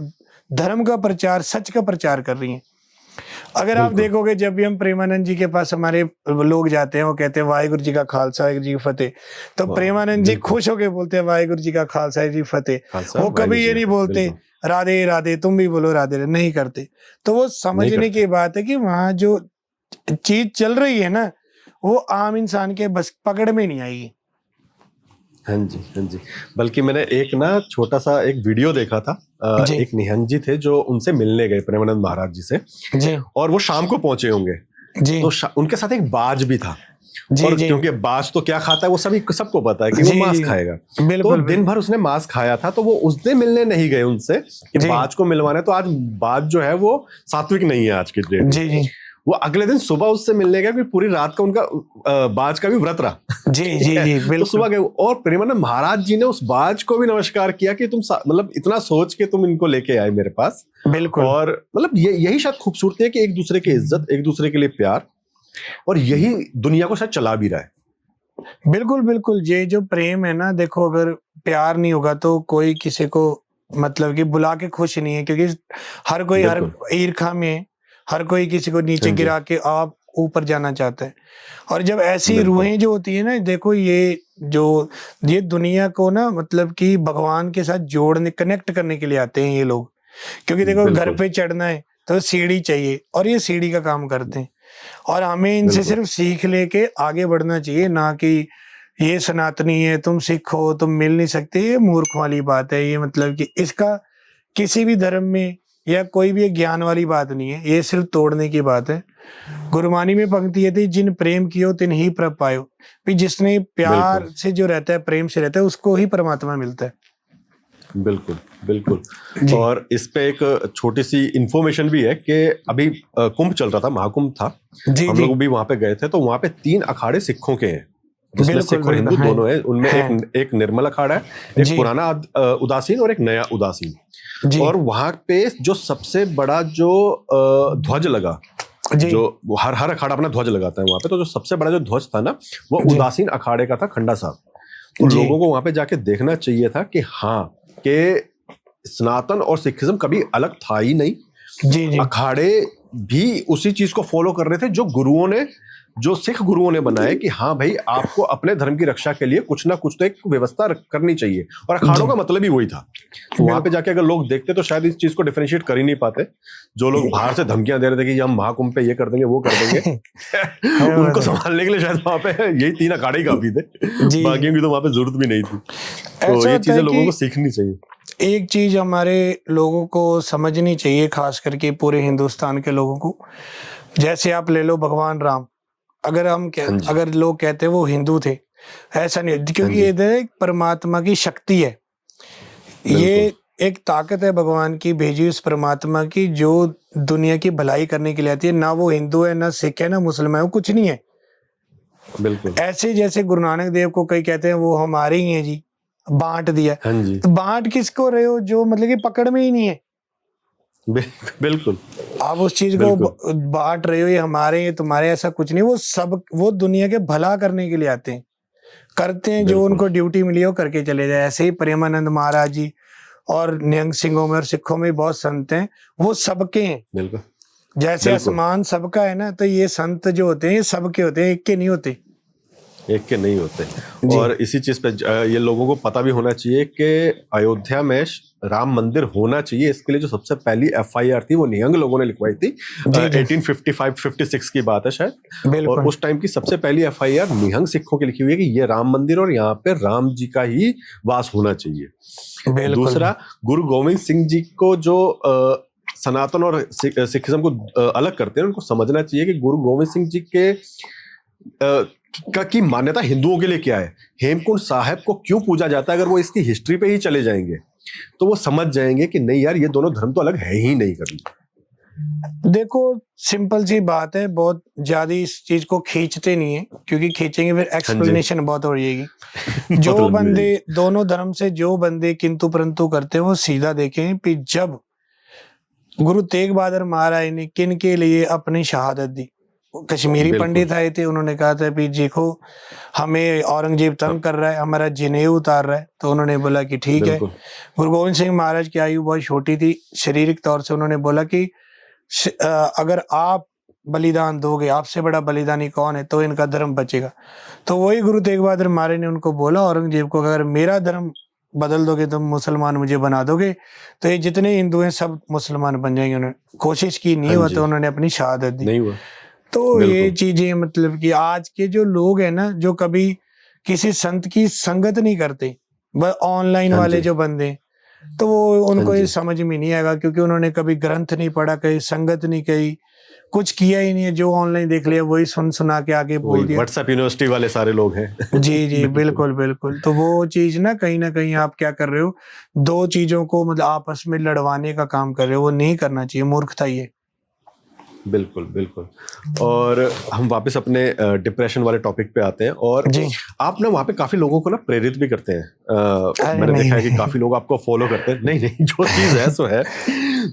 धर्म का प्रचार, सच का प्रचार कर रही हैं। अगर आप बिल्कुल। देखोगे, जब भी हम प्रेमानंद जी के पास हमारे लोग जाते हैं, वो कहते हैं वाहिगुरु जी का खालसा वाहिगुरु जी की फतेह, तो वाह! प्रेमानंद जी बिल्कुल। खुश होके बोलते हैं वाहिगुरु जी का खालसा वाहिगुरु जी की फतेह। खालसा वो वाहिगुरू कभी जी ये का नहीं फ़तेह। बोलते बिल्कुल। राधे राधे, तुम भी बोलो राधे राधे, नहीं करते। तो वो नहीं समझने करते। की बात है कि वहां जो चीज चल रही है ना, वो आम इंसान के बस पकड़ में नहीं आएगी। हाँ जी। हाँ जी। बल्कि मैंने एक ना छोटा-सा एक वीडियो देखा था। जी एक निहंग जी थे जो उनसे मिलने गए प्रेमानंद महाराज जी से, जी और वो शाम को पहुँचे होंगे। जी तो उनके साथ एक बाज भी था। जी और जी क्योंकि बाज तो क्या खाता है वो सबको पता है कि वो जी मांस जी खाएगा। तो बिल्कुल दिन बिल्कुल। भर उसने मांस खाया था, तो वो उस दिन मिलने नहीं गए उनसे कि जी बाज को मिलवाना है। तो आज बाज जो है वो सात्विक नहीं है आज की डेट में। जी जी वो अगले दिन सुबह उससे मिलने गया, क्योंकि पूरी रात का उनका बाज का भी व्रत रहा। जी ठीक जी है। जी तो बिल्कुल। सुबह गए, और प्रेमानंद महाराज जी ने उस बाज को भी नमस्कार किया कि तुम मतलब इतना सोच के तुम इनको लेके आए मेरे पास। बिल्कुल और मतलब यही शायद खूबसूरती है कि एक दूसरे की इज्जत, एक दूसरे के लिए प्यार, और यही दुनिया को शायद चला भी रहा है। बिल्कुल बिल्कुल। ये जो प्रेम है ना, देखो, अगर प्यार नहीं होगा तो कोई किसी को मतलब कि बुला के खुश नहीं है, क्योंकि हर कोई हर बिल्कुल। ईर्खा में है, हर कोई किसी को नीचे हाँ जी। गिरा के आप ऊपर जाना चाहता है। और जब ऐसी बिल्कुल। रूहें जो होती है ना, देखो ये दुनिया को ना मतलब कि भगवान के साथ जोड़ने, कनेक्ट करने के लिए आते हैं ये लोग। क्योंकि देखो, घर बिल्कुल। पे चढ़ना है तो सीढ़ी चाहिए, और ये सीढ़ी का काम करते हैं। और हमें इनसे बिल्कुल। सिर्फ सीख लेके आगे बढ़ना चाहिए, ना कि ये सनातनी है तुम सिख हो तुम मिल नहीं सकते। ये मूर्ख वाली बात है, ये मतलब कि इसका किसी भी धर्म में या कोई भी एक ज्ञान वाली बात नहीं है, ये सिर्फ तोड़ने की बात है। गुरबानी में पंक्ति ये थी, जिन प्रेम कियो तिन ही प्रभ पायो। भी जिसने बिल्कुल। प्यार से जो रहता है, प्रेम से रहता है, उसको ही परमात्मा मिलता है। बिल्कुल। बिल्कुल। जी और इस पे एक छोटी सी इंफॉर्मेशन भी है कि अभी कुंभ चल रहा था, महाकुंभ था। जी हम जी लोग भी वहां पे गए थे, तो वहां पे 3 अखाड़े सिखों के हैं, जिसमें बिल्कुल सिख और बिल्कुल। हिंदू है दोनों हैं। उनमें है एक निर्मल अखाड़ा है, एक जी पुराना उदासीन और एक नया उदासीन। जी और वहां पे जो सबसे बड़ा जो ध्वज लगा, जी जो हर हर अखाड़ा अपना ध्वज लगाता है वहां पे, तो जो सबसे बड़ा जो ध्वज था ना, वो जी उदासीन अखाड़े का था, खंडा साहब। तो जी लोगों को वहां पे जाके देखना चाहिए था कि हाँ, कि सनातन और सिखिज्म कभी अलग था ही नहीं। जी जी अखाड़े भी उसी चीज को फॉलो कर रहे थे जो गुरुओं ने, जो सिख गुरुओं ने बनाए, कि हाँ भाई, आपको अपने धर्म की रक्षा के लिए कुछ ना कुछ तो एक व्यवस्था करनी चाहिए। और अखाड़ों जी का मतलब ही वही था। तो वहां पे बिल्कुल। जाके अगर लोग देखते तो शायद इस चीज को डिफरेंशिएट कर ही नहीं पाते। जो लोग बाहर से धमकियां दे रहे थे कि हम महाकुंभ पे ये कर देंगे वो कर देंगे, है उनको brother। संभालने के लिए शायद वहां पे यही 3 अखाड़े ही काफी थे। जी बाकियों की तो वहां पे जरूरत भी नहीं थी। तो ऐसा ये होता चीजें है लोगों कि को सीखनी चाहिए। एक चीज हमारे लोगों को समझनी चाहिए, खास करके पूरे हिंदुस्तान के लोगों को। जैसे आप ले लो भगवान राम, हाँ जी। अगर लोग कहते हैं वो हिंदू थे, ऐसा नहीं, हाँ क्योंकि जी। ये एक परमात्मा की शक्ति है। बिल्कुल। ये एक ताकत है भगवान की भेजी हुई, उस परमात्मा की, जो दुनिया की भलाई करने के लिए आती है। ना वो हिंदू है, ना सिख है, ना मुसलमान है, वो कुछ नहीं है। बिल्कुल। ऐसे जैसे गुरु नानक देव को कई कहते हैं वो हमारे ही हैं जी, बांट दिया। हाँ जी। तो बांट किसको रहे हो, जो मतलब कि पकड़ में ही नहीं है। बिल्कुल आप उस चीज को बिल्कुल। बांट रहे हो, ये हमारे ये तुम्हारे, ऐसा कुछ नहीं। वो सब वो दुनिया के भला करने के लिए आते हैं, करते हैं जो बिल्कुल उनको ड्यूटी मिली हो करके चले जाए। ऐसे ही प्रेमानंद महाराज जी और निहंग सिंहों में और सिखों में बहुत संत हैं, वो सबके हैं। बिल्कुल। जैसे बिल्कुल आसमान सबका है ना, तो ये संत जो होते हैं ये सबके होते हैं, एक के नहीं होते। एक के नहीं होते। जी और इसी चीज पे ये लोगों को पता भी होना चाहिए कि अयोध्या में राम मंदिर होना चाहिए। इसके लिए जो सबसे पहली एफआईआर थी वो निहंग लोगों ने लिखवाई थी। जी जी 1855-56 की बात है शायद। और बिल्कुल उस टाइम की सबसे पहली एफआईआर निहंग सिखों की लिखी हुई है कि ये राम मंदिर और यहाँ पे राम जी का ही वास होना चाहिए। बिल्कुल दूसरा, गुरु गोविंद सिंह जी को जो सनातन और सिखिज्म को अलग करते हैं, उनको समझना चाहिए कि गुरु गोविंद सिंह जी के की मान्यता हिंदुओं के लिए क्या है, हेमकुंड साहिब को क्यों पूजा जाता है। अगर वो इसकी हिस्ट्री पे ही चले जाएंगे तो वो समझ जाएंगे कि नहीं यार, ये दोनों धर्म तो अलग है ही नहीं कभी। देखो सिंपल सी बात है, बहुत ज्यादा इस चीज को खींचते नहीं है, क्योंकि खींचेंगे फिर हाँ जी। एक्सप्लेनेशन बहुत हो जाएगी। बहुत जो लंबी बंदे रहेगी। दोनों धर्म से जो बंदे किंतु परंतु करते हैं, वो सीधा देखें कि जब गुरु तेग बहादुर महाराज ने किन के लिए अपनी शहादत दी। कश्मीरी बिल्कुल पंडित आए थे, उन्होंने कहा था कि देखो हमें औरंगजेब तंग कर रहा है, हमारा जनेऊ उतार रहा है। तो उन्होंने बोला कि ठीक है। बिल्कुल। गुरु गोविंद सिंह महाराज की आयु बहुत छोटी थी शारीरिक तौर से। उन्होंने बोला कि अगर आप बलिदान दोगे, आपसे बड़ा बलिदानी कौन है, तो इनका धर्म बचेगा। तो वही गुरु तेग बहादुर महाराज ने उनको बोला औरंगजेब को, अगर मेरा धर्म बदल दोगे, तुम मुसलमान मुझे बना दोगे, तो ये जितने हिंदू हैं सब मुसलमान बन जाएंगे। उन्होंने कोशिश की, नहीं हाँ हुआ, जी। तो उन्होंने अपनी शहादत दी। नहीं हुआ। तो ये बिल्कुल। चीजें मतलब कि आज के जो लोग हैं ना, जो कभी किसी संत की संगत नहीं करते, बस ऑनलाइन हाँ वाले जी। जो बंदे, तो वो हाँ उनको ये जी। समझ में नहीं आएगा, क्योंकि उन्होंने कभी ग्रंथ नहीं पढ़ा, कहीं संगत नहीं कही, कुछ किया ही नहीं है। जो ऑनलाइन देख लिया वही सुन सुना के आगे बोल वही दिया। व्हाट्सएप यूनिवर्सिटी वाले सारे लोग हैं। जी जी बिल्कुल। बिल्कुल बिल्कुल। तो वो चीज ना कहीं आप क्या कर रहे हो, दो चीजों को मतलब आपस में लड़वाने का काम कर रहे हो, वो नहीं करना चाहिए, मूर्खता ये। बिल्कुल बिल्कुल। और हम वापस अपने डिप्रेशन वाले टॉपिक पे आते हैं। और जी आप ना वहाँ पे काफी लोगों को ना प्रेरित भी फिजिकल हेल्थ पे अरे मैंने नहीं देखा है कि नहीं काफी लोग आपको फॉलो करते हैं। नहीं नहीं, जो चीज है सो है।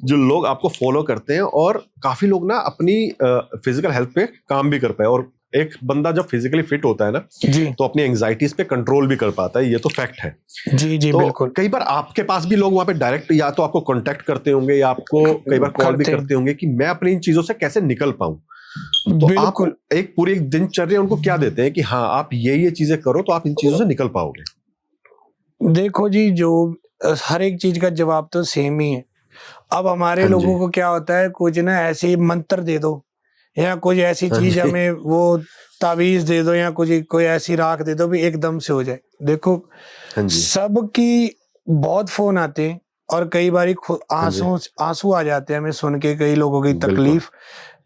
जो लोग आपको फॉलो करते हैं और काफी लोग ना अपनी फिजिकल हेल्थ पे काम भी कर पाए। और एक बंदा जब फिजिकली फिट होता है ना, जी तो अपनी एंग्जाइटीज पे कंट्रोल भी कर पाता है। ये तो फैक्ट है। जी जी तो बिल्कुल कई बार आपके पास भी लोग वहां पे डायरेक्ट या तो आपको कांटेक्ट करते होंगे या आपको कई बार कॉल भी करते हैं। करते होंगे कि मैं अपनी इन चीजों से कैसे निकल पाऊं। तो आप बिल्कुल एक पूरी एक दिनचर्या उनको क्या देते हैं कि हाँ आप ये चीजें करो तो आप इन चीजों से निकल पाओगे। देखो जी, जो हर एक चीज का जवाब तो सेम ही है। अब हमारे हाँ जी। लोगों को क्या होता है, कुछ ना ऐसे ही मंत्र दे दो, या कुछ ऐसी हाँ चीज जी। हमें वो ताबीज दे दो, या कुछ कोई ऐसी राख दे दो भी एकदम से हो जाए। देखो हाँ जी। सबकी बहुत फोन आते हैं, और कई बार हाँ जी। आंसू आंसू आ जाते हैं हमें सुन के, कई लोगों की बिल्कुल तकलीफ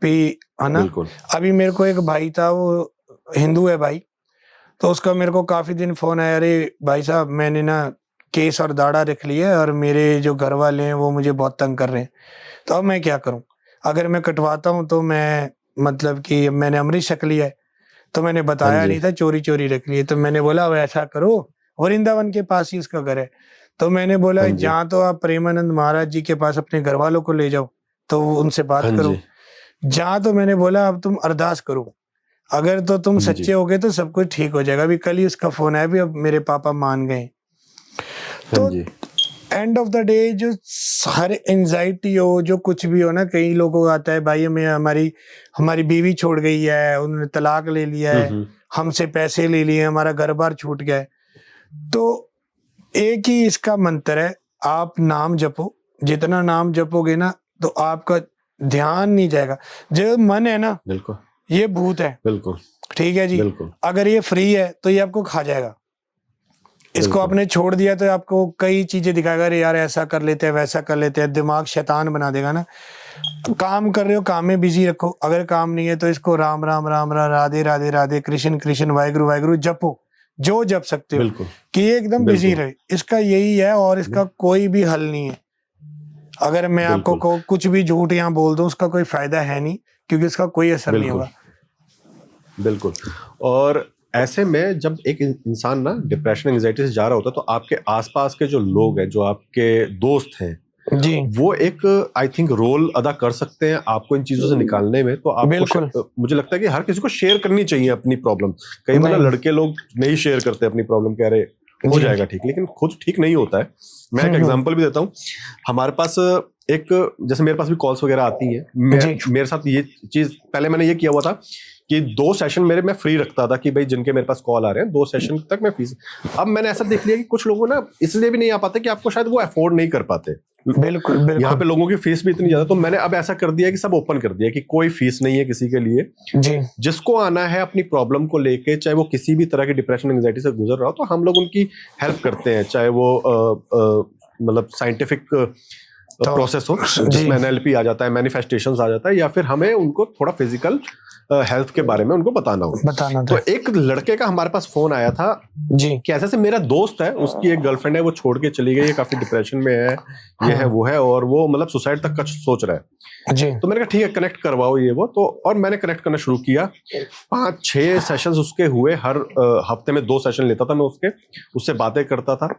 भी, है ना। बिल्कुल। अभी मेरे को एक भाई था, वो हिंदू है भाई, तो उसका मेरे को काफी दिन फोन आया, अरे भाई साहब मैंने ना केस और दाढ़ा रख लिया है, और मेरे जो घर वाले हैं वो मुझे बहुत तंग कर रहे हैं, तो अब मैं क्या करूं। अगर मैं कटवाता हूं तो मैं मतलब कि मैंने अमृत छक लिया है, तो मैंने हाँ बताया जी। नहीं था, चोरी चोरी रख लिए। तो मैंने बोला अब ऐसा करो, वृंदावन के पास ही उसका घर है, तो मैंने बोला हाँ जी। जहाँ तो आप प्रेमानंद महाराज जी के पास अपने घर वालों को ले जाओ, तो उनसे बात हाँ जी। करो। जहाँ तो मैंने बोला अब तुम अरदास करो, अगर तो तुम जी। सच्चे हो गए तो सब कुछ ठीक हो जाएगा। अभी कल ही उसका फोन आया, भी अब मेरे पापा मान गए। हाँ तो जी। एंड ऑफ द डे जो हर एंजाइटी हो, जो कुछ भी हो ना, कई लोगों को आता है भाई हमें हमारी हमारी बीवी छोड़ गई है, उन्होंने तलाक ले लिया है, हम्म। हमसे पैसे ले लिए, हमारा घर बार छूट गया है। तो एक ही इसका मंत्र है, आप नाम जपो। जितना नाम जपोगे ना, तो आपका ध्यान नहीं जाएगा। जो मन है ना, बिल्कुल ये भूत है, बिल्कुल। ठीक है जी। बिल्कुल अगर ये फ्री है तो ये आपको खा जाएगा। इसको बिल्कुल। आपने छोड़ दिया तो आपको कई चीजें दिखाएगा, अरे यार ऐसा कर लेते हैं, वैसा कर लेते हैं, दिमाग शैतान बना देगा ना। काम कर रहे हो, काम में बिजी रखो। अगर काम नहीं है तो इसको राम राम राम राम, राधे राधे राधे, कृष्ण कृष्ण, वाहिगुरु वाहिगुरु जपो। जो जप सकते हो, बिल्कुल कि ये एकदम बिजी बिल्कुल रहे। इसका यही है, और इसका कोई भी हल नहीं है। अगर मैं आपको बिल्कुल कुछ भी झूठ यहाँ बोल दूं, उसका कोई फायदा है नहीं, क्योंकि इसका कोई असर नहीं बिल्कुल होगा। बिल्कुल। और ऐसे में जब एक इंसान ना डिप्रेशन एंजाइटी से जा रहा होता है, तो आपके आसपास के जो लोग हैं, जो आपके दोस्त हैं, जी वो एक आई थिंक रोल अदा कर सकते हैं आपको इन चीजों से निकालने में। तो आपको बिल्कुल। मुझे लगता है कि हर किसी को शेयर करनी चाहिए अपनी प्रॉब्लम। कई बार ना नहीं। लड़के लोग नहीं शेयर करते अपनी प्रॉब्लम, कह रहे हो जी। जाएगा ठीक, लेकिन खुद ठीक नहीं होता है। मैं एक हम्म। एग्जांपल भी देता हूँ। हमारे पास एक, जैसे मेरे पास भी कॉल्स वगैरह आती हैं, जी मेरे साथ ये चीज पहले मैंने ये किया हुआ था कि 2 सेशन मेरे मैं फ्री रखता था, कि भाई जिनके मेरे पास कॉल आ रहे हैं 2 सेशन तक मैं फीस। अब मैंने ऐसा देख लिया कि कुछ लोगों ना इसलिए भी नहीं आ पाते कि आपको शायद वो अफोर्ड नहीं कर पाते। बिल्कुल यहाँ बिल्कुल। पे लोगों की फीस भी इतनी ज्यादा, तो मैंने अब ऐसा कर दिया कि सब ओपन कर दिया कि कोई फीस नहीं है किसी के लिए। जी जिसको आना है अपनी प्रॉब्लम को लेके, चाहे वो किसी भी तरह की डिप्रेशन एंजाइटी से गुजर रहा हो, तो हम लोग उनकी हेल्प करते हैं। चाहे वो मतलब साइंटिफिक तो प्रोसेस हो जी जिसमें एनएलपी आ जाता है, मैनिफेस्टेशंस आ जाता है, या फिर हमें उनको थोड़ा फिजिकल हेल्थ के बारे में उनको बताना हो। बताना तो था। एक लड़के का हमारे पास फोन आया था जी कि ऐसे से मेरा दोस्त है, उसकी एक गर्लफ्रेंड है, वो छोड़ के चली गई है, काफी डिप्रेशन में है, ये है हाँ। वो है, और वो मतलब सुसाइड तक का सोच रहा है। जी तो मैंने कहा ठीक है कनेक्ट करवाओ ये वो। तो और मैंने कनेक्ट करना शुरू किया। 5-6 सेशंस उसके हुए, हर हफ्ते में 2 सेशन लेता था मैं उसके, उससे बातें करता था,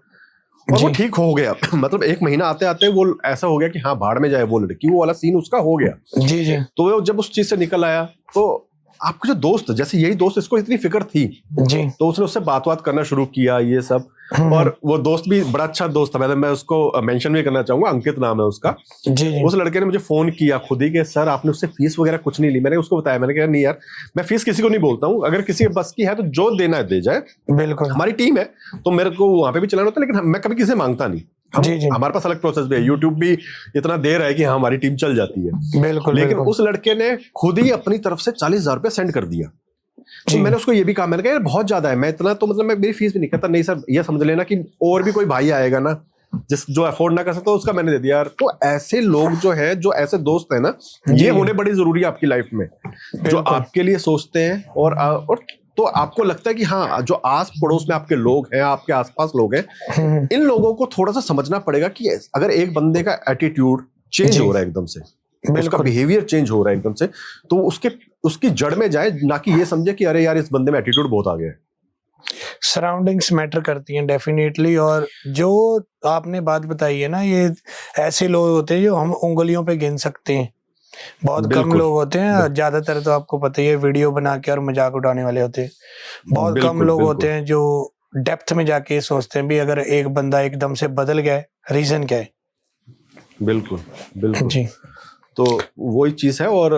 और वो जी ठीक हो गया। मतलब 1 महीना आते आते वो ऐसा हो गया कि हाँ भाड़ में जाए वो लड़की, वो वाला सीन उसका हो गया। जी जी तो वो जब उस चीज से निकल आया, तो आपका जो दोस्त, जैसे यही दोस्त, इसको इतनी फिक्र थी, जी। तो उसने उससे बात करना शुरू किया ये सब। और वो दोस्त भी बड़ा अच्छा दोस्त था, मैं उसको मेंशन भी करना चाहूंगा, अंकित नाम है उसका। जी जी उस लड़के ने मुझे फोन किया खुद ही कि सर आपने उससे फीस वगैरह कुछ नहीं ली। मैंने उसको बताया, मैंने कहा नहीं यार, मैं फीस किसी को नहीं बोलता हूँ, अगर किसी के बस की है तो जो देना है दे जाए, बिल्कुल। हमारी टीम है, तो मेरे को वहां पे भी चलाना होता है, लेकिन मैं कभी किसी से मांगता नहीं। जी जी हमारे पास अलग प्रोसेस भी है, यूट्यूब भी इतना दे रहा है कि हाँ हमारी टीम चल जाती है। बिल्कुल लेकिन बिल्कुल। उस लड़के ने खुद ही अपनी तरफ से 40,000 रुपये सेंड कर दिया। तो जी मैंने उसको ये भी कहा, मैंने कहा यार बहुत ज्यादा है, मैं इतना तो मतलब मैं मेरी फीस भी नहीं करता। नहीं सर, ये समझ लेना कि और भी कोई भाई आएगा ना जो अफोर्ड ना कर सकता, उसका मैंने दे दिया यार। तो ऐसे लोग जो है, जो ऐसे दोस्त है ना, जी ये होने बड़ी जरूरी है आपकी लाइफ में, जो बिल्कुल। आपके लिए सोचते हैं। और तो आपको लगता है कि हाँ जो आस पड़ोस में आपके लोग हैं, आपके आसपास लोग हैं, इन लोगों को थोड़ा सा समझना पड़ेगा कि अगर एक बंदे का एटीट्यूड चेंज जी हो रहा है एकदम से, उसका बिल्कुल बिहेवियर चेंज हो रहा है एकदम से, तो उसकी जड़ में जाए, ना कि ये समझे कि अरे यार इस बंदे में एटीट्यूड बहुत आ गया है। सराउंडिंग्स मैटर करती हैं डेफिनेटली। और जो आपने बात बताई है ना, ये ऐसे लोग होते हैं जो हम उंगलियों पे गिन सकते हैं। बहुत कम बिल्कुल लोग होते हैं, ज्यादातर तो आपको पता ही है वीडियो बना के और मजाक उड़ाने वाले होते हैं। बहुत कम बिल्कुल लोग होते बिल्कुल हैं जो डेप्थ में जाके सोचते हैं भी अगर एक बंदा एकदम से बदल गया है, रीजन क्या है। बिल्कुल बिल्कुल। जी तो वही चीज है। और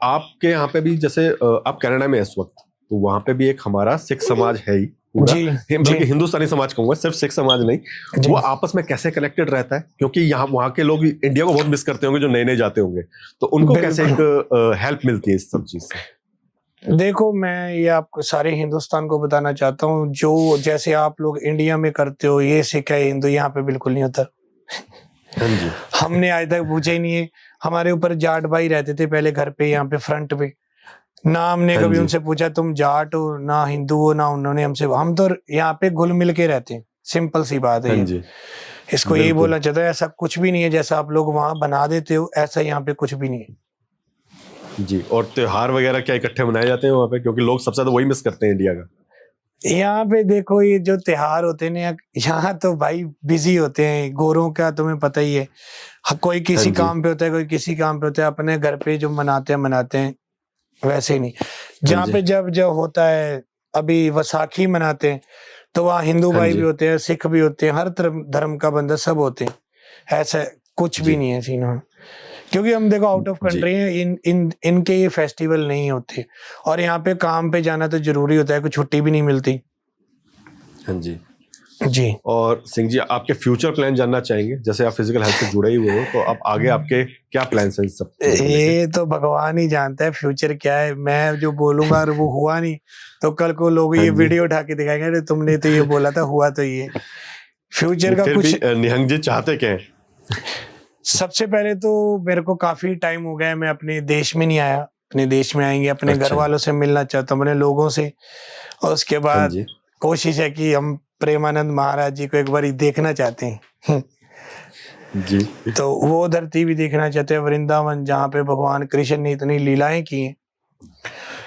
आपके यहाँ पे भी जैसे आप कनाडा में इस वक्त, तो वहां पे भी एक हमारा सिख समाज है ही पूरा, जी बल्कि जी हिंदुस्तानी समाज कहूंगा, सिर्फ सिख समाज नहीं। जी वो आपस में कैसे कनेक्टेड रहता है, क्योंकि यहाँ वहाँ के लोग इंडिया को बहुत मिस करते होंगे जो नए नए जाते होंगे, तो उनको कैसे बिल्कुल। एक हेल्प मिलती है इस सब चीज से। देखो, मैं ये आपको सारे हिंदुस्तान को बताना चाहता हूँ, जो जैसे आप लोग इंडिया में करते हो ये सिख है हिंदू, यहाँ पे बिल्कुल नहीं होता। हाँ जी हमने आज तक पूछा ही नहीं है। हमारे ऊपर जाट भाई रहते थे पहले घर पे, यहाँ पे फ्रंट पे, ना हमने हाँ कभी जी उनसे पूछा तुम जाट हो, ना हिंदू हो, ना उन्होंने हमसे। हम तो यहाँ पे घुल मिल के रहते हैं, सिंपल सी बात है हाँ ये। जी इसको यही बिल्कुल बोलना चाहता है, ऐसा कुछ भी नहीं है जैसा आप लोग वहां बना देते हो, ऐसा यहाँ पे कुछ भी नहीं है। जी। और त्योहार वगैरह क्या इकट्ठे मनाए जाते हैं वहाँ पे, क्योंकि लोग सबसे ज्यादा वही मिस करते हैं इंडिया का। यहाँ पे देखो, ये जो त्योहार होते हैं ना, यहाँ तो भाई बिजी होते हैं। गोरों का तुम्हें पता ही है, कोई हाँ किसी जी काम पे होता है, कोई किसी काम पे होता है। अपने घर पे जो मनाते हैं वैसे ही नहीं। हाँ जहाँ जी पे जब जब होता है, अभी वैसाखी मनाते हैं, तो वहाँ हिंदू हाँ भाई भी जी होते हैं, सिख भी होते हैं, हर धर्म का बंदा सब होते हैं। ऐसा कुछ भी जी नहीं है सीन। हाँ, क्योंकि हम देखो आउट ऑफ जी कंट्री हैं, इनके ये फेस्टिवल नहीं होते। और यहाँ पे काम पे जाना तो जरूरी होता है, कोई छुट्टी भी नहीं मिलती। हाँ जी। जी और सिंह जी, आपके फ्यूचर प्लान जानना चाहेंगे, जैसे आप फिजिकल हेल्थ से जुड़े ही हुए हो, तो आप आगे आपके क्या प्लान्स हैं इस सब चीजों को लेके। ये तो भगवान ही जानता है फ्यूचर क्या है। मैं जो बोलूंगा और वो हुआ नहीं, तो कल को लोग हाँ ये जी। वीडियो उठा के दिखाएंगे, अरे तुमने तो ये बोला था, हुआ तो ये। फ्यूचर का फिर भी कुछ, निहंग जी चाहते क्या है। सबसे पहले तो मेरे को काफी टाइम हो गया है, मैं अपने देश में नहीं आया। अपने देश में आएंगे, अपने घर अच्छा। वालों से मिलना चाहता हूँ, अपने लोगों से। और उसके हाँ बाद जी कोशिश है कि हम प्रेमानंद महाराज जी को एक बार देखना चाहते हैं जी। तो वो धरती भी देखना चाहते हैं, वृंदावन जहाँ पे भगवान कृष्ण ने इतनी लीलाएं की हैं।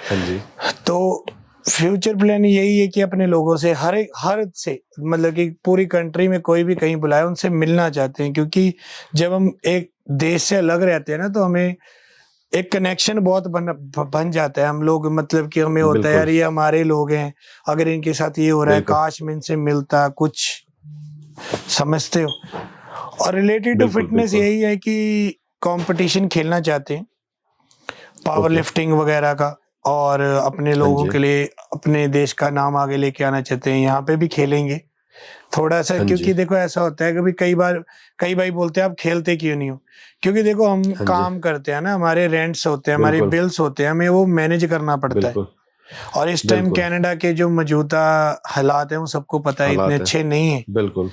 हाँ जी। तो फ्यूचर प्लान यही है कि अपने लोगों से हर से मतलब कि पूरी कंट्री में कोई भी कहीं बुलाए उनसे मिलना चाहते हैं, क्योंकि जब हम एक देश से अलग रहते हैं ना तो हमें एक कनेक्शन बहुत बन जाता है। हम लोग मतलब कि हमें होता है यार ये हमारे लोग हैं, अगर इनके साथ ये हो रहा है काश मैं इनसे मिलता, कुछ समझते हो। और रिलेटेड टू फिटनेस यही है कि कंपटीशन खेलना चाहते हैं पावर लिफ्टिंग वगैरह का, और अपने लोगों के लिए अपने देश का नाम आगे लेके आना चाहते हैं। यहाँ पे भी खेलेंगे थोड़ा सा, क्योंकि देखो ऐसा होता है कभी कई भाई बोलते हैं आप खेलते क्यों नहीं हो, क्योंकि देखो हम काम करते हैं ना, हमारे रेंट्स होते हैं, हमारे बिल्स होते हैं, हमें वो मैनेज करना पड़ता है। और इस टाइम कनाडा के जो मौजूदा हालात हैं वो सबको पता है इतने अच्छे नहीं है। बिल्कुल।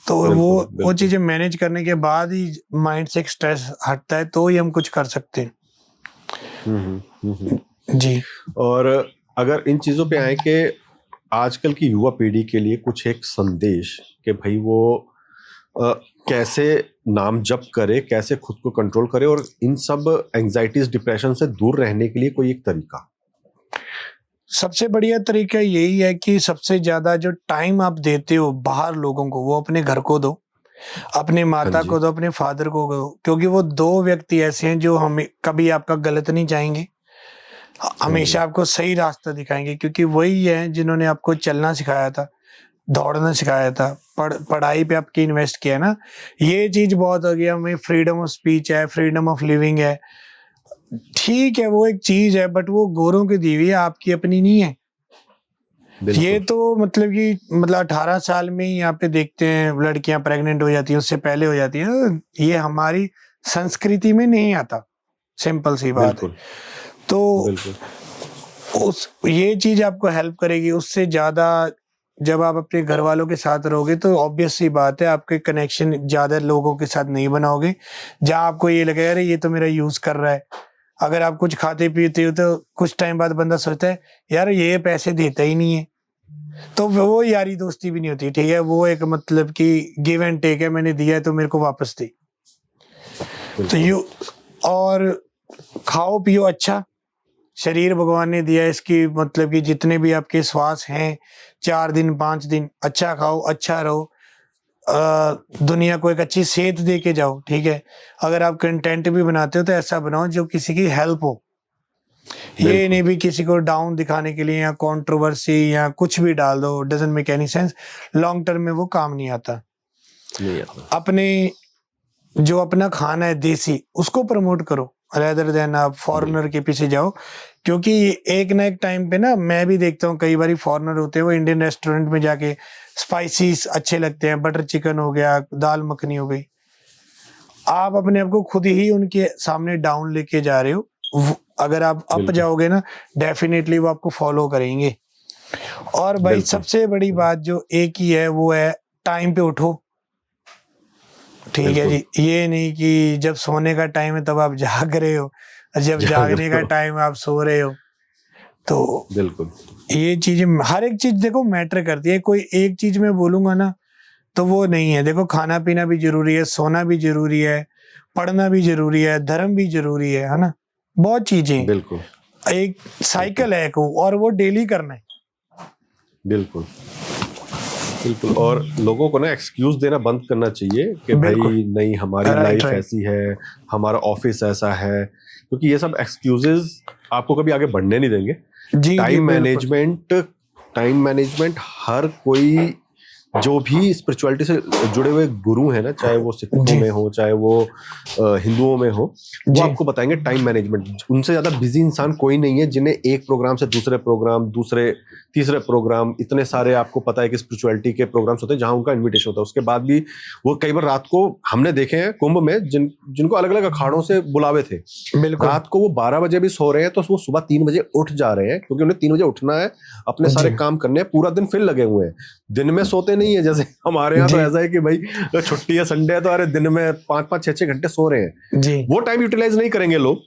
तो वो चीजें मैनेज करने के बाद ही माइंड से स्ट्रेस हटता है, तो ही हम कुछ कर सकते हैं। जी। और अगर इन चीजों पे आए कि आजकल की युवा पीढ़ी के लिए कुछ एक संदेश कि भाई वो कैसे नाम जप करे, कैसे खुद को कंट्रोल करे और इन सब एंजाइटीज डिप्रेशन से दूर रहने के लिए कोई एक तरीका। सबसे बढ़िया तरीका यही है कि सबसे ज्यादा जो टाइम आप देते हो बाहर लोगों को, वो अपने घर को दो, अपने माता को दो, अपने फादर को दो, क्योंकि वो दो व्यक्ति ऐसे हैं जो हमें कभी आपका गलत नहीं चाहेंगे, हमेशा आपको सही रास्ता दिखाएंगे, क्योंकि वही है जिन्होंने आपको चलना सिखाया था, दौड़ना सिखाया था, पढ़ाई पे आपकी इन्वेस्ट किया ना। ये चीज बहुत हो गया, हमें फ्रीडम ऑफ स्पीच है, फ्रीडम ऑफ लिविंग है, ठीक है वो एक चीज है, बट वो गोरों की दी हुई है, आपकी अपनी नहीं है। ये तो मतलब कि 18 साल में ही यहाँ पे देखते हैं लड़कियां प्रेग्नेंट हो जाती हैं, उससे पहले हो जाती हैं, ये हमारी संस्कृति में नहीं आता, सिंपल सी बात है। तो ये चीज आपको हेल्प करेगी। उससे ज्यादा जब आप अपने घर वालों के साथ रहोगे तो ऑब्वियस सी बात है आपके कनेक्शन ज्यादा लोगों के साथ नहीं बनाओगे, जहां आपको ये लगे अरे ये तो मेरा यूज कर रहा है। अगर आप कुछ खाते पीते हो तो कुछ टाइम बाद बंदा सोचता है यार ये पैसे देता ही नहीं है, तो वो यारी दोस्ती भी नहीं होती, ठीक है, वो एक मतलब कि गिव एंड टेक है, मैंने दिया है तो मेरे को वापस दे। तो और खाओ पियो अच्छा, शरीर भगवान ने दिया है, इसकी मतलब कि जितने भी आपके श्वास हैं 4 दिन 5 दिन अच्छा खाओ, अच्छा रहो, दुनिया को एक अच्छी सेहत दे के जाओ, ठीक है। अगर आप कंटेंट भी बनाते हो तो ऐसा बनाओ जो किसी की हेल्प हो, ये नहीं भी किसी को डाउन दिखाने के लिए या कंट्रोवर्सी या कुछ भी डाल दो, doesn't make any sense, long term में वो काम नहीं आता। अपने जो अपना खाना है देसी उसको प्रमोट करो रेदर देन आप फॉरेनर के पीछे जाओ, क्योंकि एक ना एक टाइम पे ना मैं भी देखता हूँ कई बार फॉरेनर होते हैं वो इंडियन रेस्टोरेंट में जाके स्पाइसीज अच्छे लगते हैं, बटर चिकन हो गया, दाल मखनी हो गई, आप अपने आप को खुद ही उनके सामने डाउन लेके जा रहे हो। अगर आप अप जाओगे ना डेफिनेटली वो आपको फॉलो करेंगे। और भाई सबसे बड़ी बात जो एक ही है वो है टाइम पे उठो, ठीक है जी। ये नहीं कि जब सोने का टाइम है तब आप जाग रहे हो, जब जागने का टाइम आप सो रहे हो। तो बिल्कुल ये चीजें हर एक चीज देखो मैटर करती है, कोई एक चीज में बोलूंगा ना तो वो नहीं है। देखो खाना पीना भी जरूरी है, सोना भी जरूरी है, पढ़ना भी जरूरी है, धर्म भी जरूरी है ना, बहुत चीजें। बिल्कुल एक साइकिल है और वो डेली करना है। बिल्कुल बिल्कुल। और लोगों को ना एक्सक्यूज देना बंद करना चाहिए कि भाई नहीं हमारी लाइफ ऐसी है, हमारा ऑफिस ऐसा है, क्योंकि ये सब एक्सक्यूजेस आपको कभी आगे बढ़ने नहीं देंगे। टाइम मैनेजमेंट हर कोई जो भी स्पिरिचुअलिटी से जुड़े हुए गुरु हैं ना, चाहे वो सिखों में हो चाहे वो हिंदुओं में हो, वो आपको बताएंगे टाइम मैनेजमेंट। उनसे ज्यादा बिजी इंसान कोई नहीं है जिन्हें एक प्रोग्राम से दूसरे प्रोग्राम, दूसरे तीसरे प्रोग्राम, इतने सारे आपको पता है कि स्पिरिचुअलिटी के प्रोग्राम्स होते हैं जहां उनका इन्विटेशन होता है, उसके बाद भी वो कई बार रात को हमने देखे हैं कुंभ में जिनको अलग अलग अखाड़ों से बुलावे थे, रात को वो 12 बजे भी सो रहे हैं तो वो सुबह 3 बजे उठ जा रहे हैं, क्योंकि उन्हें 3 बजे उठना है, अपने सारे काम करने हैं, पूरा दिन फिर लगे हुए हैं, दिन में सोते नहीं है। जैसे हमारे यहाँ तो ऐसा है कि भाई छुट्टी है, संडे है, तो अरे दिन में 5-5, 6-6 घंटे सो रहे हैं। वो टाइम यूटिलाइज नहीं करेंगे लोग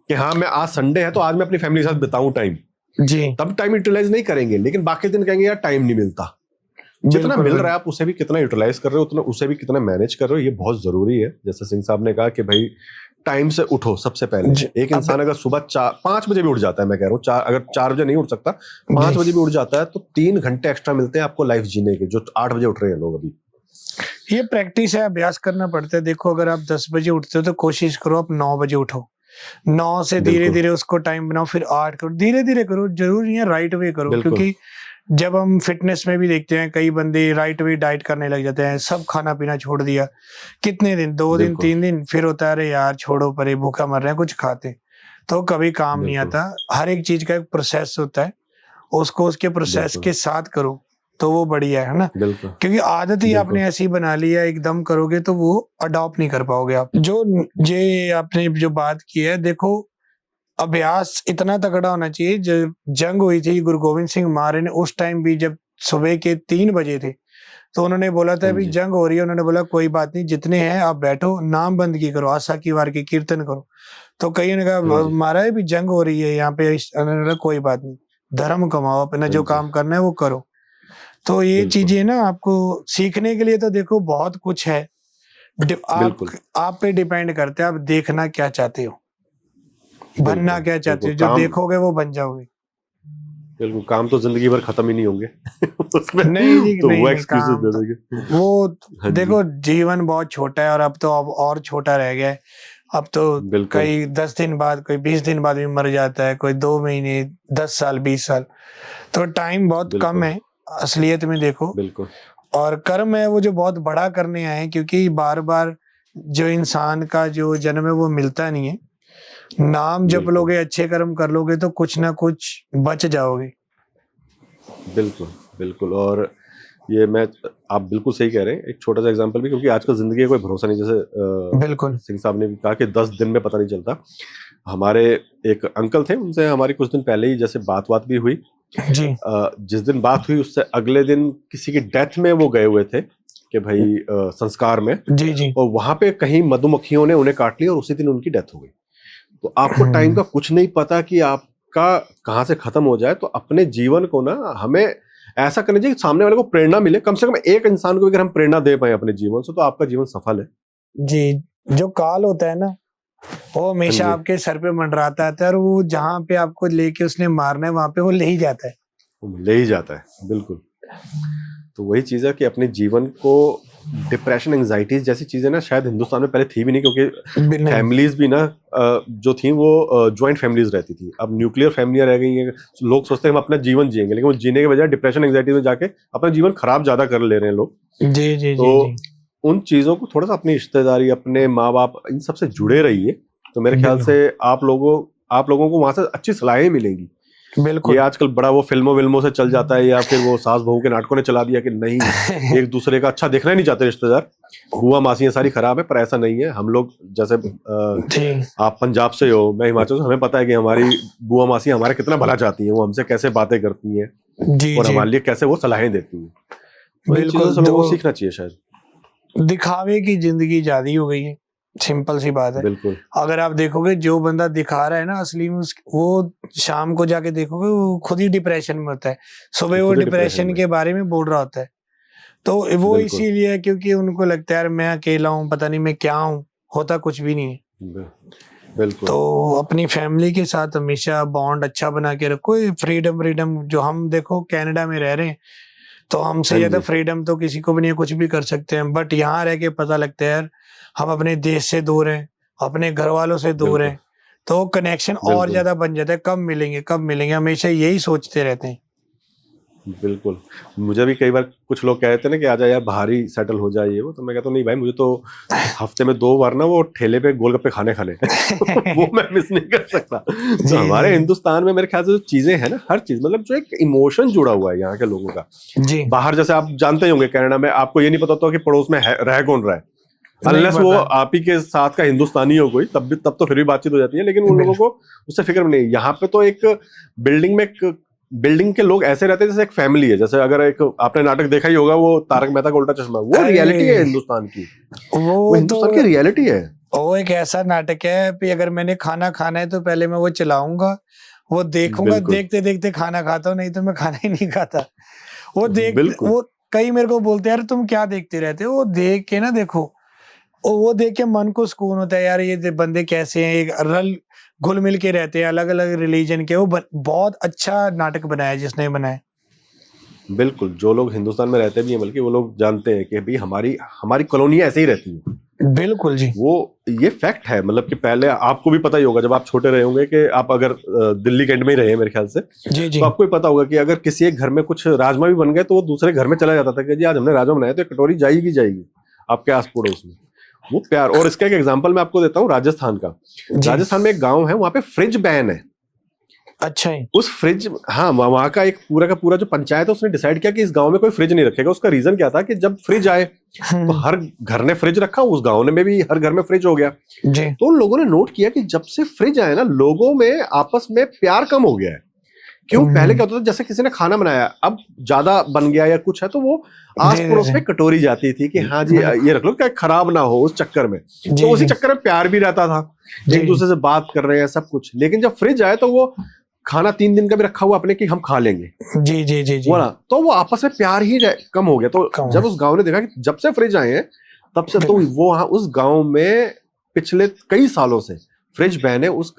कि हाँ मैं आज संडे है तो आज मैं अपनी फैमिली के साथ बिताऊं टाइम। जी तब टाइम यूटिलाइज नहीं करेंगे, लेकिन बाकी दिन कहेंगे यार टाइम नहीं मिलता। जितना मिल रहा है आप उसे भी कितना यूटिलाइज कर रहे हो, उतना उसे भी कितना मैनेज कर रहे हो, ये बहुत जरूरी है। जैसे सिंह साहब ने कहा कि भाई टाइम से उठो सबसे पहले। एक इंसान अगर सुबह 5 बजे भी उठ जाता है, मैं कह रहा हूँ अगर 4 बजे नहीं उठ सकता, 5 बजे भी उठ जाता है, तो 3 घंटे एक्स्ट्रा मिलते हैं आपको लाइफ जीने के, जो 8 बजे उठ रहे हैं लोग अभी। ये प्रैक्टिस है, अभ्यास करना पड़ता है। देखो अगर आप 10 बजे उठते हो तो कोशिश करो आप 9 बजे उठो, 9 से धीरे धीरे उसको टाइम बनाओ, फिर 8 करो, धीरे धीरे करो, जरूरी है राइट वे करो। क्योंकि जब हम फिटनेस में भी देखते हैं कई बंदे राइट वे डाइट करने लग जाते हैं, सब खाना पीना छोड़ दिया, कितने दिन, 2 दिन 3 दिन, फिर होता है अरे यार छोड़ो परे, भूखा मर रहे हैं, कुछ खाते, तो कभी काम नहीं आता। हर एक चीज का एक प्रोसेस होता है, उसको उसके प्रोसेस के साथ करो तो वो बढ़िया है ना। क्योंकि आदत ही आपने ऐसी बना ली है, एकदम करोगे तो वो अडॉप्ट नहीं कर पाओगे आप। जो ये आपने जो बात की है, देखो अभ्यास इतना तगड़ा होना चाहिए। जब जंग हुई थी गुरु गोविंद सिंह महाराज ने, उस टाइम भी जब सुबह के 3 बजे थे, तो उन्होंने बोला था अभी जंग हो रही है, उन्होंने बोला कोई बात नहीं, जितने हैं आप बैठो, नाम बंदगी करो, आशा की वार की कीर्तन करो। तो कईयों ने कहा महाराज भी जंग हो रही है यहाँ पे, उन्होंने बोला कोई बात नहीं, धर्म कमाओ, अपना जो काम करना है वो करो। तो ये चीजें ना आपको सीखने के लिए तो देखो बहुत कुछ है, आप पे डिपेंड करते हैं आप देखना क्या चाहते हो, बनना क्या चाहते हो, जो देखोगे वो बन जाओगे। बिल्कुल, काम तो जिंदगी भर खत्म ही नहीं होंगे उसमें नहीं जी, तो नहीं, वो एक्सक्यूजेस दे देंगे। वो देखो जीवन बहुत छोटा है, और अब तो अब और छोटा रह गया है। अब तो कई 10 दिन बाद, कोई 20 दिन बाद भी मर जाता है, कोई 2 महीने, 10 साल, 20 साल, तो टाइम बहुत कम है असलियत में देखो। बिल्कुल। और कर्म है वो जो बहुत बड़ा करने आए हैं, क्योंकि बार बार जो इंसान का जो जन्म है वो मिलता नहीं है। नाम जप लोगे, अच्छे कर्म कर लोगे तो कुछ ना कुछ बच जाओगे। बिल्कुल बिल्कुल। और ये आप बिल्कुल सही कह रहे हैं। एक छोटा सा एग्जांपल भी, क्योंकि आजकल जिंदगी का कोई भरोसा नहीं, जैसे बिल्कुल सिंह साहब ने भी कहा कि 10 दिन में पता नहीं चलता। हमारे एक अंकल थे, उनसे हमारी कुछ दिन पहले ही जैसे बात भी हुई जी। जिस दिन बात हुई उससे अगले दिन किसी की डेथ में वो गए हुए थे कि भाई संस्कार में, जी जी, और वहां पे कहीं मधुमक्खियों ने उन्हें काट लिया और उसी दिन उनकी डेथ हो गई। तो आपको टाइम का कुछ नहीं पता कि आपका कहाँ से खत्म हो जाए। तो अपने जीवन को ना हमें ऐसा करना चाहिए कि सामने वाले को प्रेरणा मिले। कम से कम एक इंसान को अगर हम प्रेरणा दे पाए अपने जीवन से, तो आपका जीवन सफल है जी। जो काल होता है ना, वो हमेशा आपके सर पे मंडराता है, और वो जहाँ पे आपको लेके उसने मारना है वहां पे वो ले ही जाता है, ले ही जाता है। बिल्कुल। तो वही चीज है कि अपने जीवन को, डिप्रेशन, एंजाइटीज जैसी चीजें ना शायद हिंदुस्तान में पहले थी भी नहीं, क्योंकि फैमिलीज भी ना जो थी वो ज्वाइंट फैमिलीज रहती थी। अब न्यूक्लियर फैमिलियां रह गई हैं। लोग सोचते हैं हम अपना जीवन जिएंगे, लेकिन वो जीने के बजाय डिप्रेशन, एंजाइटी में जाके अपना जीवन खराब ज्यादा कर ले रहे हैं लोग। जी जी तो जी। उन चीजों को थोड़ा सा, अपनी रिश्तेदारी, अपने माँ बाप, इन सबसे जुड़े रहिए, तो मेरे ख्याल से आप लोगों को वहां से अच्छी सलाहें मिलेंगी। बिल्कुल। ये आजकल बड़ा वो फिल्मों से चल जाता है, या फिर वो सास बहू के नाटकों ने चला दिया कि नहीं एक दूसरे का अच्छा देखना ही नहीं चाहते रिश्तेदार, बुआ मासियां सारी खराब है। पर ऐसा नहीं है। हम लोग जैसे आप पंजाब से हो, मैं हिमाचल से, हमें पता है कि हमारी बुआ मासियां हमारा कितना भला चाहती हैं, वो हमसे कैसे बातें करती हैं और हमारे लिए कैसे वो सलाहें देती हैं। तो इन चीजों से लोगों को सीखना चाहिए। शायद दिखावे की जिंदगी ज्यादा हो गई है, सिंपल सी बात है। बिल्कुल। अगर आप देखोगे जो बंदा दिखा रहा है ना, असली में वो शाम को जाके देखोगे वो खुद ही डिप्रेशन में होता है, सुबह वो डिप्रेशन के बारे में बोल रहा होता है। तो वो इसीलिए है क्योंकि उनको लगता है यार मैं अकेला हूँ, पता नहीं मैं क्या हूँ, होता कुछ भी नहीं है। बिल्कुल। तो अपनी फैमिली के साथ हमेशा बॉन्ड अच्छा बना के रखो। फ्रीडम जो हम देखो कनाडा में रह रहे हैं, तो हमसे ज्यादा फ्रीडम तो किसी को भी नहीं है, कुछ भी कर सकते हैं। बट यहाँ रह के पता लगता है यार हम अपने देश से दूर हैं, अपने घर वालों से दूर हैं, तो कनेक्शन और ज्यादा बन जाता है। कब मिलेंगे, हमेशा यही सोचते रहते हैं। बिल्कुल। मुझे भी कई बार कुछ लोग कह रहे थे ना कि आजा यार बाहर ही सेटल हो जाए, वो तो मैं कहता हूँ नहीं भाई, मुझे तो हफ्ते में 2 बार ना वो ठेले पे गोलगप्पे खाने वो मैं मिस नहीं कर सकता। तो हमारे हिंदुस्तान में मेरे ख्याल से जो चीजें हैं ना, हर चीज, मतलब जो एक इमोशन जुड़ा हुआ है यहाँ के लोगों का। बाहर जैसे आप जानते ही होंगे, कनाडा में आपको ये नहीं पता होता कि पड़ोस में रह कौन रहा है, अनलेस वो आप ही के साथ का हिंदुस्तानी हो कोई, तब तो फिर भी बातचीत हो जाती है। लेकिन उन लोगों को उससे फिक्र नहीं। यहाँ पे तो एक बिल्डिंग के लोग ऐसे रहते हैं जैसे एक फैमिली है। जैसे अगर एक आपने नाटक देखा ही होगा, वो तारक मेहता का उल्टा चश्मा, वो रियलिटी है हिंदुस्तान की, वो हिंदुस्तान की रियलिटी है। वो एक ऐसा नाटक है कि अगर मैंने खाना खाना है तो पहले मैं वो चलाऊंगा, वो देखूंगा, बिल्कुल देखते देखते खाना खाता हूँ, नहीं तो मैं खाना ही नहीं खाता। बिल्कुल वो कई मेरे को बोलते हैं यार तुम क्या देखते रहते हो, वो देख के ना देखो, वो देख के मन को सुकून होता है यार, ये बंदे कैसे हैं, एक रल घुल मिल के रहते हैं, अलग अलग रिलीजन के। बहुत अच्छा नाटक बनाया जिसने बनाया। बिल्कुल। जो लोग हिंदुस्तान में रहते भी हैं, बल्कि वो लोग जानते हैं कि भाई हमारी हमारी कॉलोनियां ऐसे ही रहती हैं। बिल्कुल जी। वो ये फैक्ट है, मतलब कि पहले आपको भी पता ही होगा, जब आप छोटे रहे होंगे, कि आप अगर दिल्ली कैंट में ही रहे हैं मेरे ख्याल से, जी जी तो आपको ही पता होगा कि अगर किसी एक घर में कुछ राजमा भी बन गए तो वो दूसरे घर में चला जाता था कि जी आज हमने राजमा बनाया, तो एक कटोरी जाएगी जाएगी आपके आस पड़ोस में। वो प्यार। और इसका एक एग्जाम्पल मैं आपको देता हूँ राजस्थान का। जी। राजस्थान में एक गाँव है, वहां पे फ्रिज बैन है। अच्छा ही। उस फ्रिज, हाँ, वहां का एक पूरा का पूरा जो पंचायत है उसने डिसाइड किया कि इस गांव में कोई फ्रिज नहीं रखेगा। उसका रीजन क्या था कि जब फ्रिज आए तो हर घर ने फ्रिज रखा, उस गांव में भी हर घर में फ्रिज हो गया। जी तो उन लोगों ने नोट किया कि जब से फ्रिज आए ना, लोगों में आपस में प्यार कम हो गया है। क्यों? पहले क्या होता था, जैसे किसी ने खाना बनाया, अब ज्यादा बन गया या कुछ है, तो वो आस दे पड़ोस देते में कटोरी जाती थी कि हाँ जी बिल्कुल। ये रख लो, क्या खराब ना हो, उस चक्कर में। जी तो उसी जी चक्कर में प्यार भी रहता था, जी एक दूसरे से बात कर रहे हैं सब कुछ। लेकिन जब फ्रिज आए तो वो खाना 3 दिन का भी रखा हुआ अपने कि हम खा लेंगे, जी जी जी जी वो ना, तो वो आपस में प्यार ही कम हो गया। तो कम जब उस गांव ने देखा कि जब से फ्रिज आए हैं, तब से तो बिल- वो उस गांव में पिछले कई सालों से फ्रिज बैन है। उस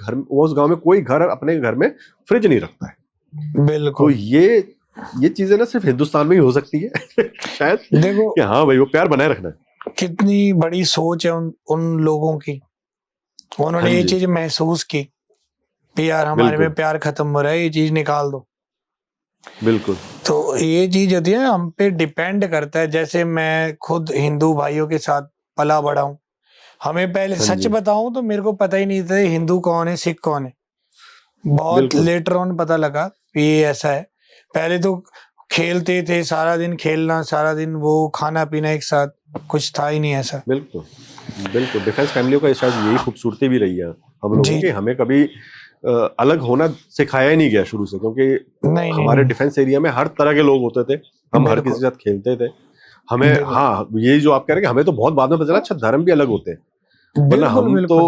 गांव में कोई घर अपने घर में फ्रिज नहीं रखता है। तो बिल्कुल। ये चीजें ना सिर्फ हिंदुस्तान में ही हो सकती है शायद, देखो कि हाँ भाई वो प्यार बनाए रखना है। कितनी बड़ी सोच है उन उन लोगों की, हाँ उन्होंने ये जी चीज महसूस की कि यार हमारे में बिल्कुल प्यार खत्म हो रहा है, ये चीज निकाल दो। बिल्कुल। तो ये चीज होती है, हम पे डिपेंड करता है। जैसे मैं खुद हिंदू भाइयों के साथ पला बड़ा हूँ, हमें पहले हाँ सच जी बताऊं तो मेरे को पता ही नहीं था हिंदू कौन है सिख कौन है। बहुत बिल्कुल लेटर ऑन पता लगा कि ये ऐसा है। पहले तो खेलते थे, सारा दिन खेलना, सारा दिन वो खाना पीना एक साथ, कुछ था ही नहीं ऐसा। बिल्कुल बिल्कुल। डिफेंस फैमिलियों का शायद यही खूबसूरती भी रही है हम लोगों जी की। हमें कभी अलग होना सिखाया ही नहीं गया शुरू से, क्योंकि नहीं नहीं हमारे नहीं डिफेंस एरिया में हर तरह के लोग होते थे, हम हर किसी बिल्कुल के साथ खेलते थे। हमें, बिल्कुल हाँ, ये जो आप कह रहे हैं कि हमें तो बहुत बाद में पता चला, अच्छा धर्म भी अलग होते हैं। वरना बिल्कुल बिल्कुल।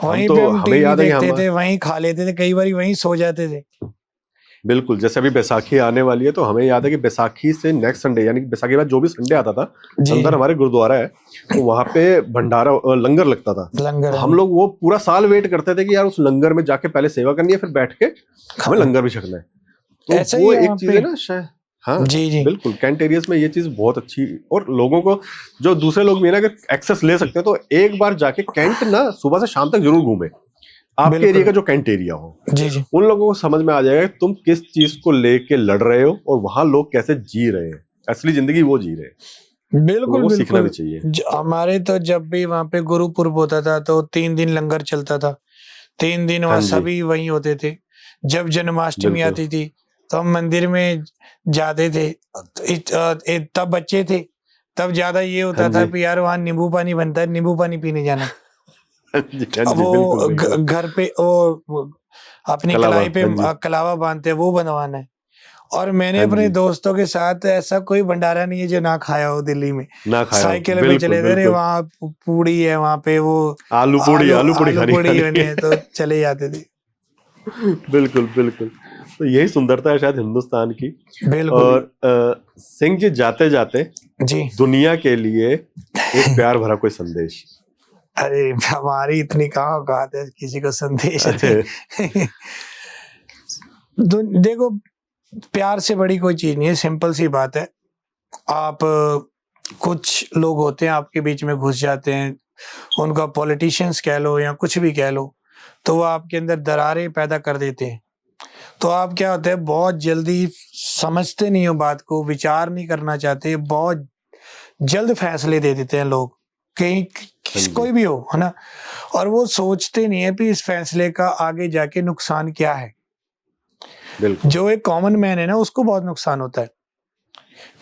हम वहीं तो पे हम हमें टीवी याद है कि देखते हम, थे, वहीं खा लेते थे, कई बार वहीं सो जाते थे। बिल्कुल, जैसे अभी बैसाखी आने वाली है, तो हमें याद है कि बैसाखी से नेक्स्ट संडे, यानी कि बैसाखी के बाद जो भी संडे आता था, जी अंदर जी हमारे गुरुद्वारा है, तो वहां पे भंडारा लंगर लगता था। लंगर तो है हम जी। लोग वो पूरा साल वेट करते थे कि यार उस लंगर में जाके पहले सेवा करनी है, फिर बैठ के हमें खाना लंगर भी छकना है। तो ऐसा ही वो है एक वहाँ चीज पे। है ना शायद। हाँ जी जी बिल्कुल, कैंट एरियस में ये चीज बहुत अच्छी। और लोगों को, जो दूसरे लोग भी है ना, अगर एक्सेस ले सकते हैं तो एक बार जाके कैंट ना सुबह से शाम तक जरूर घूमे, आपके एरिया बिल्कुल। का जो कैंट एरिया हो। जी जी उन लोगों को समझ में आ जाएगा कि तुम किस चीज को लेके लड़ रहे हो और वहां लोग कैसे जी रहे हैं, असली जिंदगी वो जी रहे हैं। तो बिल्कुल लोगों को सीखना भी बिल्कुल। चाहिए। हमारे तो जब भी वहाँ पे गुरुपुरब होता था तो 3 दिन लंगर चलता था, 3 दिन हाँ वहाँ जी सभी वहीं होते थे। जब जन्माष्टमी बिल्कुल। आती थी तो हम मंदिर में जाते थे। तब बच्चे थे, तब ज्यादा ये हाँ होता था जी कि यार वहाँ नींबू पानी बनता है, नींबू पानी पीने जाना। हाँ अब जी बिल्कुल वो बिल्कुल। घर पे वो अपनी कलावा, कलाई पे हाँ जी कलावा बांधते हैं, वो बनवाना है। और मैंने हाँ अपने जी। दोस्तों के साथ, ऐसा कोई भंडारा नहीं है जो ना खाया हो दिल्ली में। ना खाया हो, साइकिल पे बिल्कुल चले थे रे, बिल्कुल। वहाँ पूड़ी है, वहाँ पे वो आलू आलू पूड़ी आलू खानी पूड़ी खानी बने हैं, तो चले जाते थे। बिल्कुल बिल्कुल। तो यही सुंदरता है शायद हिंदुस्तान की। बिल्कुल और सिंह जी, जाते जाते जी। दुनिया के लिए एक प्यार भरा कोई संदेश। अरे हमारी इतनी कहाँ औकात है किसी को संदेश दे। अरे देखो, प्यार से बड़ी कोई चीज नहीं है, सिंपल सी बात है। आप कुछ लोग होते हैं आपके बीच में घुस जाते हैं, उनका पॉलिटिशियंस कह लो या कुछ भी कह लो, तो वो आपके अंदर दरारें पैदा कर देते हैं। तो आप क्या होता है, बहुत जल्दी समझते नहीं हो बात को, विचार नहीं करना चाहते, बहुत जल्द फैसले दे देते हैं लोग, कहीं हाँ जी कोई भी हो, है ना। और वो सोचते नहीं है कि इस फैसले का आगे जाके नुकसान क्या है। बिल्कुल जो एक कॉमन मैन है ना, उसको बहुत नुकसान होता है,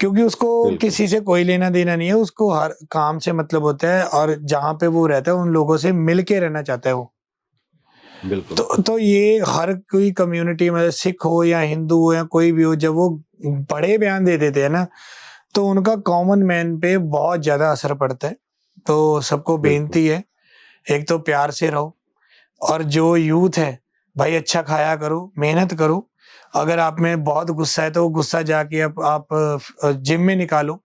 क्योंकि उसको बिल्कुल किसी से कोई लेना देना नहीं है, उसको हर काम से मतलब होता है, और जहाँ पे वो रहता है उन लोगों से मिल के रहना चाहता है वो। बिल्कुल तो ये हर कोई कम्युनिटी में, सिख हो या हिंदू हो या कोई भी हो, जब वो बड़े बयान दे देते हैं ना, तो उनका कॉमन मैन पे बहुत ज्यादा असर पड़ता है। तो सबको बिल्कुल बेनती है, एक तो प्यार से रहो, और जो यूथ है भाई अच्छा खाया करो, मेहनत करो। अगर आप में बहुत गुस्सा है तो वो गुस्सा जाके आप जिम में निकालो,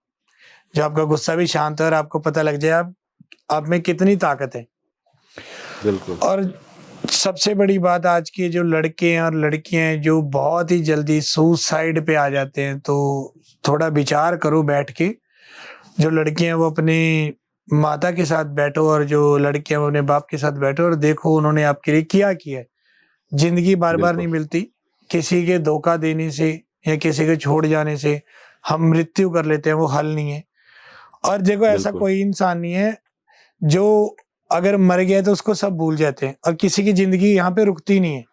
जो आपका गुस्सा भी शांत है और आपको पता लग जाए आप में कितनी ताकत है। बिल्कुल। और सबसे बड़ी बात, आज के जो लड़के हैं और लड़कियां हैं जो बहुत ही जल्दी सुसाइड पे आ जाते हैं, तो थोड़ा विचार करो बैठ के। जो लड़कियां हैं वो अपने माता के साथ बैठो और जो लड़कियां वो अपने बाप के साथ बैठो और देखो उन्होंने आपके लिए क्या किया है। जिंदगी बार बार नहीं बिल्कुल। मिलती। किसी के धोखा देने से या किसी के छोड़ जाने से हम मृत्यु कर लेते हैं, वो हल नहीं है। और देखो ऐसा बिल्कुल। कोई इंसान नहीं है जो अगर मर गया तो उसको सब भूल जाते हैं, और किसी की जिंदगी यहाँ पे रुकती नहीं है,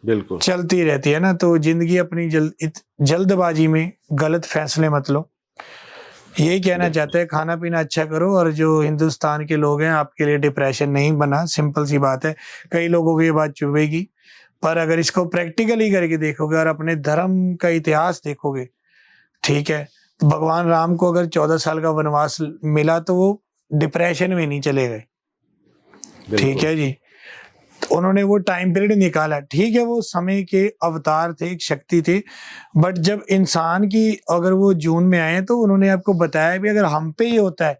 बिल्कुल। चलती रहती है ना। तो जिंदगी अपनी जल्दबाजी में गलत फैसले मत लो, यही कहना बिल्कुल। चाहते हैं। खाना पीना अच्छा करो। और जो हिंदुस्तान के लोग हैं, आपके लिए डिप्रेशन नहीं बना, सिंपल सी बात है। कई लोगों को ये बात चुभेगी, पर अगर इसको प्रैक्टिकली करके देखोगे और अपने धर्म का इतिहास देखोगे, ठीक है, तो भगवान राम को अगर 14 साल का वनवास मिला तो वो डिप्रेशन में नहीं चले गए, ठीक बिल्कुल। है जी। तो उन्होंने वो टाइम पीरियड निकाला, ठीक है, वो समय के अवतार थे, एक शक्ति थे। बट जब इंसान की अगर वो जून में आए तो उन्होंने आपको बताया भी अगर हम पे ही होता है,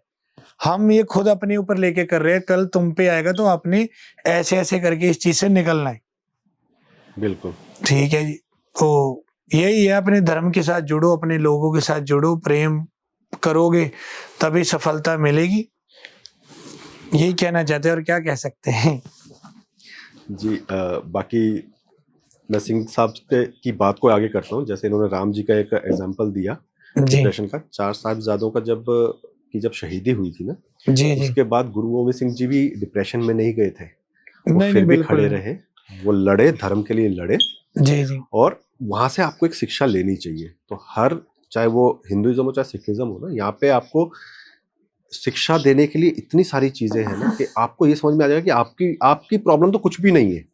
हम ये खुद अपने ऊपर लेके कर रहे हैं, कल तुम पे आएगा तो आपने ऐसे ऐसे करके इस चीज से निकलना है, बिल्कुल। ठीक है जी। तो यही है, अपने धर्म के साथ जुड़ो, अपने लोगों के साथ जुड़ो, प्रेम करोगे तभी सफलता मिलेगी। यही कहना चाहते हैं, और क्या कह सकते हैं जी। बाकी मैं सिंह साहब की बात को आगे करता हूँ। जैसे इन्होंने राम जी का एक एग्जाम्पल दिया जी डिप्रेशन का। 4 साहिबजादों का जब शहीदी हुई थी ना, जी जी। उसके बाद गुरु गोविंद सिंह जी भी डिप्रेशन में नहीं गए थे। वो नहीं फिर नहीं, भी बिल्कुल खड़े नहीं। रहे, वो लड़े, धर्म के लिए लड़े। जी जी और वहां से आपको एक शिक्षा लेनी चाहिए। तो हर, चाहे वो हिंदुइज्म हो चाहे सिखिज्म हो ना, यहाँ पे आपको शिक्षा देने के लिए इतनी सारी चीजें हैं ना कि आपको ये समझ में आ जाएगा कि आपकी आपकी प्रॉब्लम तो कुछ भी नहीं है।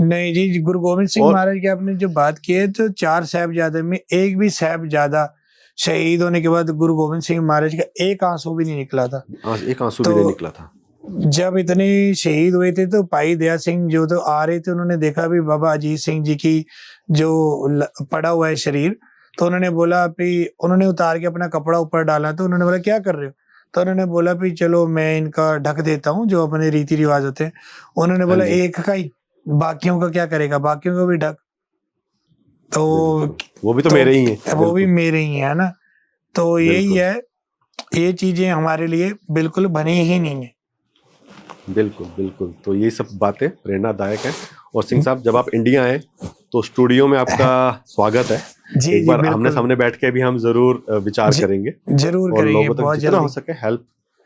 नहीं जी, गुरु गोविंद सिंह और महाराज की आपने जो बात की है, तो 4 साहिबजादे में एक भी साहिबजादा शहीद होने के बाद गुरु गोविंद सिंह महाराज का एक आंसू भी नहीं निकला था। एक आंसू भी नहीं तो निकला था। जब इतने शहीद हुए थे तो भाई दया सिंह जो तो आ रहे थे, उन्होंने देखा भी बाबा अजीत सिंह जी की जो पड़ा हुआ है शरीर, तो उन्होंने बोला भी, उन्होंने उतार के अपना कपड़ा ऊपर डाला, तो उन्होंने बोला क्या कर रहे हो? तो उन्होंने बोला भी चलो मैं इनका ढक देता हूँ, जो अपने रीति रिवाज होते हैं। उन्होंने हाँ बोला जी। एक का ही, बाकियों का क्या करेगा, बाकियों को भी ढक। तो बिल्कुल, वो भी तो तो मेरे ही हैं। वो भी बिल्कुल। मेरे ही है ना। तो यही बिल्कुल। है, ये चीजें हमारे लिए बिल्कुल बनी ही नहीं है। बिल्कुल। बिल्कुल। तो ये सब बातें प्रेरणादायक हैं। और सिंह साहब, जब आप इंडिया आए तो स्टूडियो में आपका स्वागत है। जी एक जी बार आमने बिल्कुल। सामने बैठ के भी हम जरूर विचार ज- करेंगे जरूर और करेंगे लोगों तक बहुत जितना हो जल्दी। सके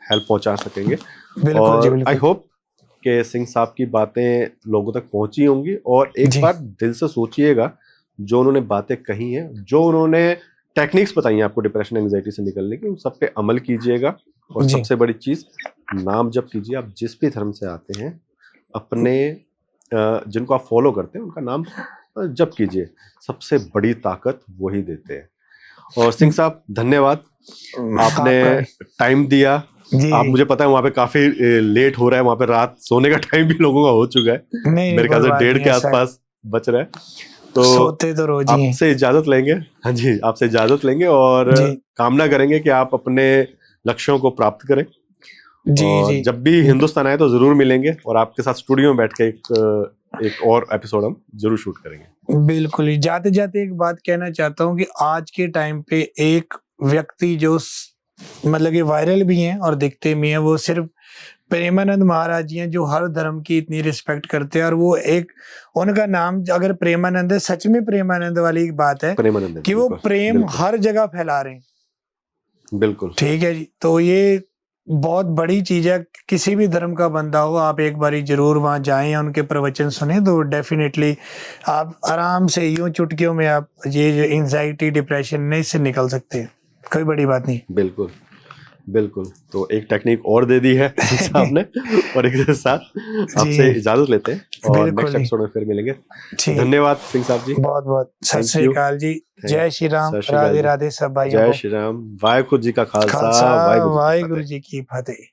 हेल्प पहुंचा सकेंगे। बिल्कुल जी और आई बिल्कुल। होप कि सिंह साहब की बातें लोगों तक पहुंची होंगी। और एक जी बार दिल से सोचिएगा, जो उन्होंने बातें कही हैं, जो उन्होंने टेक्निक्स बताई हैं आपको डिप्रेशन एंजाइटी से निकलने की, उन सब पे अमल कीजिएगा। और जी सबसे बड़ी चीज, नाम जप कीजिए। आप जिस भी धर्म से आते हैं, अपने जिनको आप फॉलो करते हैं उनका नाम जप कीजिए। सबसे बड़ी ताकत वही देते हैं। और सिंह साहब, धन्यवाद, आपने आपका भी। टाइम दिया। जी आप, जी। मुझे पता है वहाँ पे काफी लेट हो रहा है, वहाँ पे रात सोने का टाइम भी लोगों का हो चुका है। नहीं नहीं, मेरे ख्याल कोई से बात 1:30 नहीं के ऐसा। आसपास बच रहा है। तो सोते तो रोज ही हैं। आपसे इजाजत लेंगे। हाँ जी, आपसे इजाजत लेंगे और जी कामना करेंगे कि आप अपने लक्ष्यों को प्राप्त करें। जी और जी। जब भी हिंदुस्तान आए तो जरूर मिलेंगे और आपके साथ स्टूडियो में बैठ के एक और एपिसोड हम जरूर शूट करेंगे। बिल्कुल ही। जाते जाते एक बात कहना चाहता हूँ कि आज के टाइम पे एक व्यक्ति जो मतलब कि वायरल भी हैं और दिखते भी हैं, वो सिर्फ प्रेमानंद महाराज जी हैं, जो हर धर्म की इतनी रिस्पेक्ट करते हैं। और वो एक, उनका नाम अगर प्रेमानंद है, सच में प्रेमानंद वाली एक बात है प्रेमानंद, कि वो बिल्कुल। प्रेम बिल्कुल। हर जगह फैला रहे हैं, बिल्कुल। ठीक है जी। तो ये बहुत बड़ी चीज है। किसी भी धर्म का बंदा हो, आप एक बारी जरूर वहां जाएं, उनके प्रवचन सुने, तो डेफिनेटली आप आराम से यूं चुटकियों में आप ये जो एंजाइटी डिप्रेशन ने इससे निकल सकते हैं। कोई बड़ी बात नहीं। बिल्कुल। बिल्कुल। तो एक टेक्निक और दे दी है सिंह साहब ने। और एक साथ आपसे जी इजाजत लेते हैं और बिल्कुल नेक्स्ट जी। एपिसोड में फिर मिलेंगे। ठीक, धन्यवाद सिंह साहब जी। बहुत बहुत सत थैंक श्री यू। अकाल जी। थैंक जय श्री राम, सत श्री अकाल राधे जी। राधे सब भाइयों जय को। श्री राम। वाहेगुरु जी का खालसा, खालसा वाहेगुरु जी की वाहिगुरु फतेह। जी की फतेह।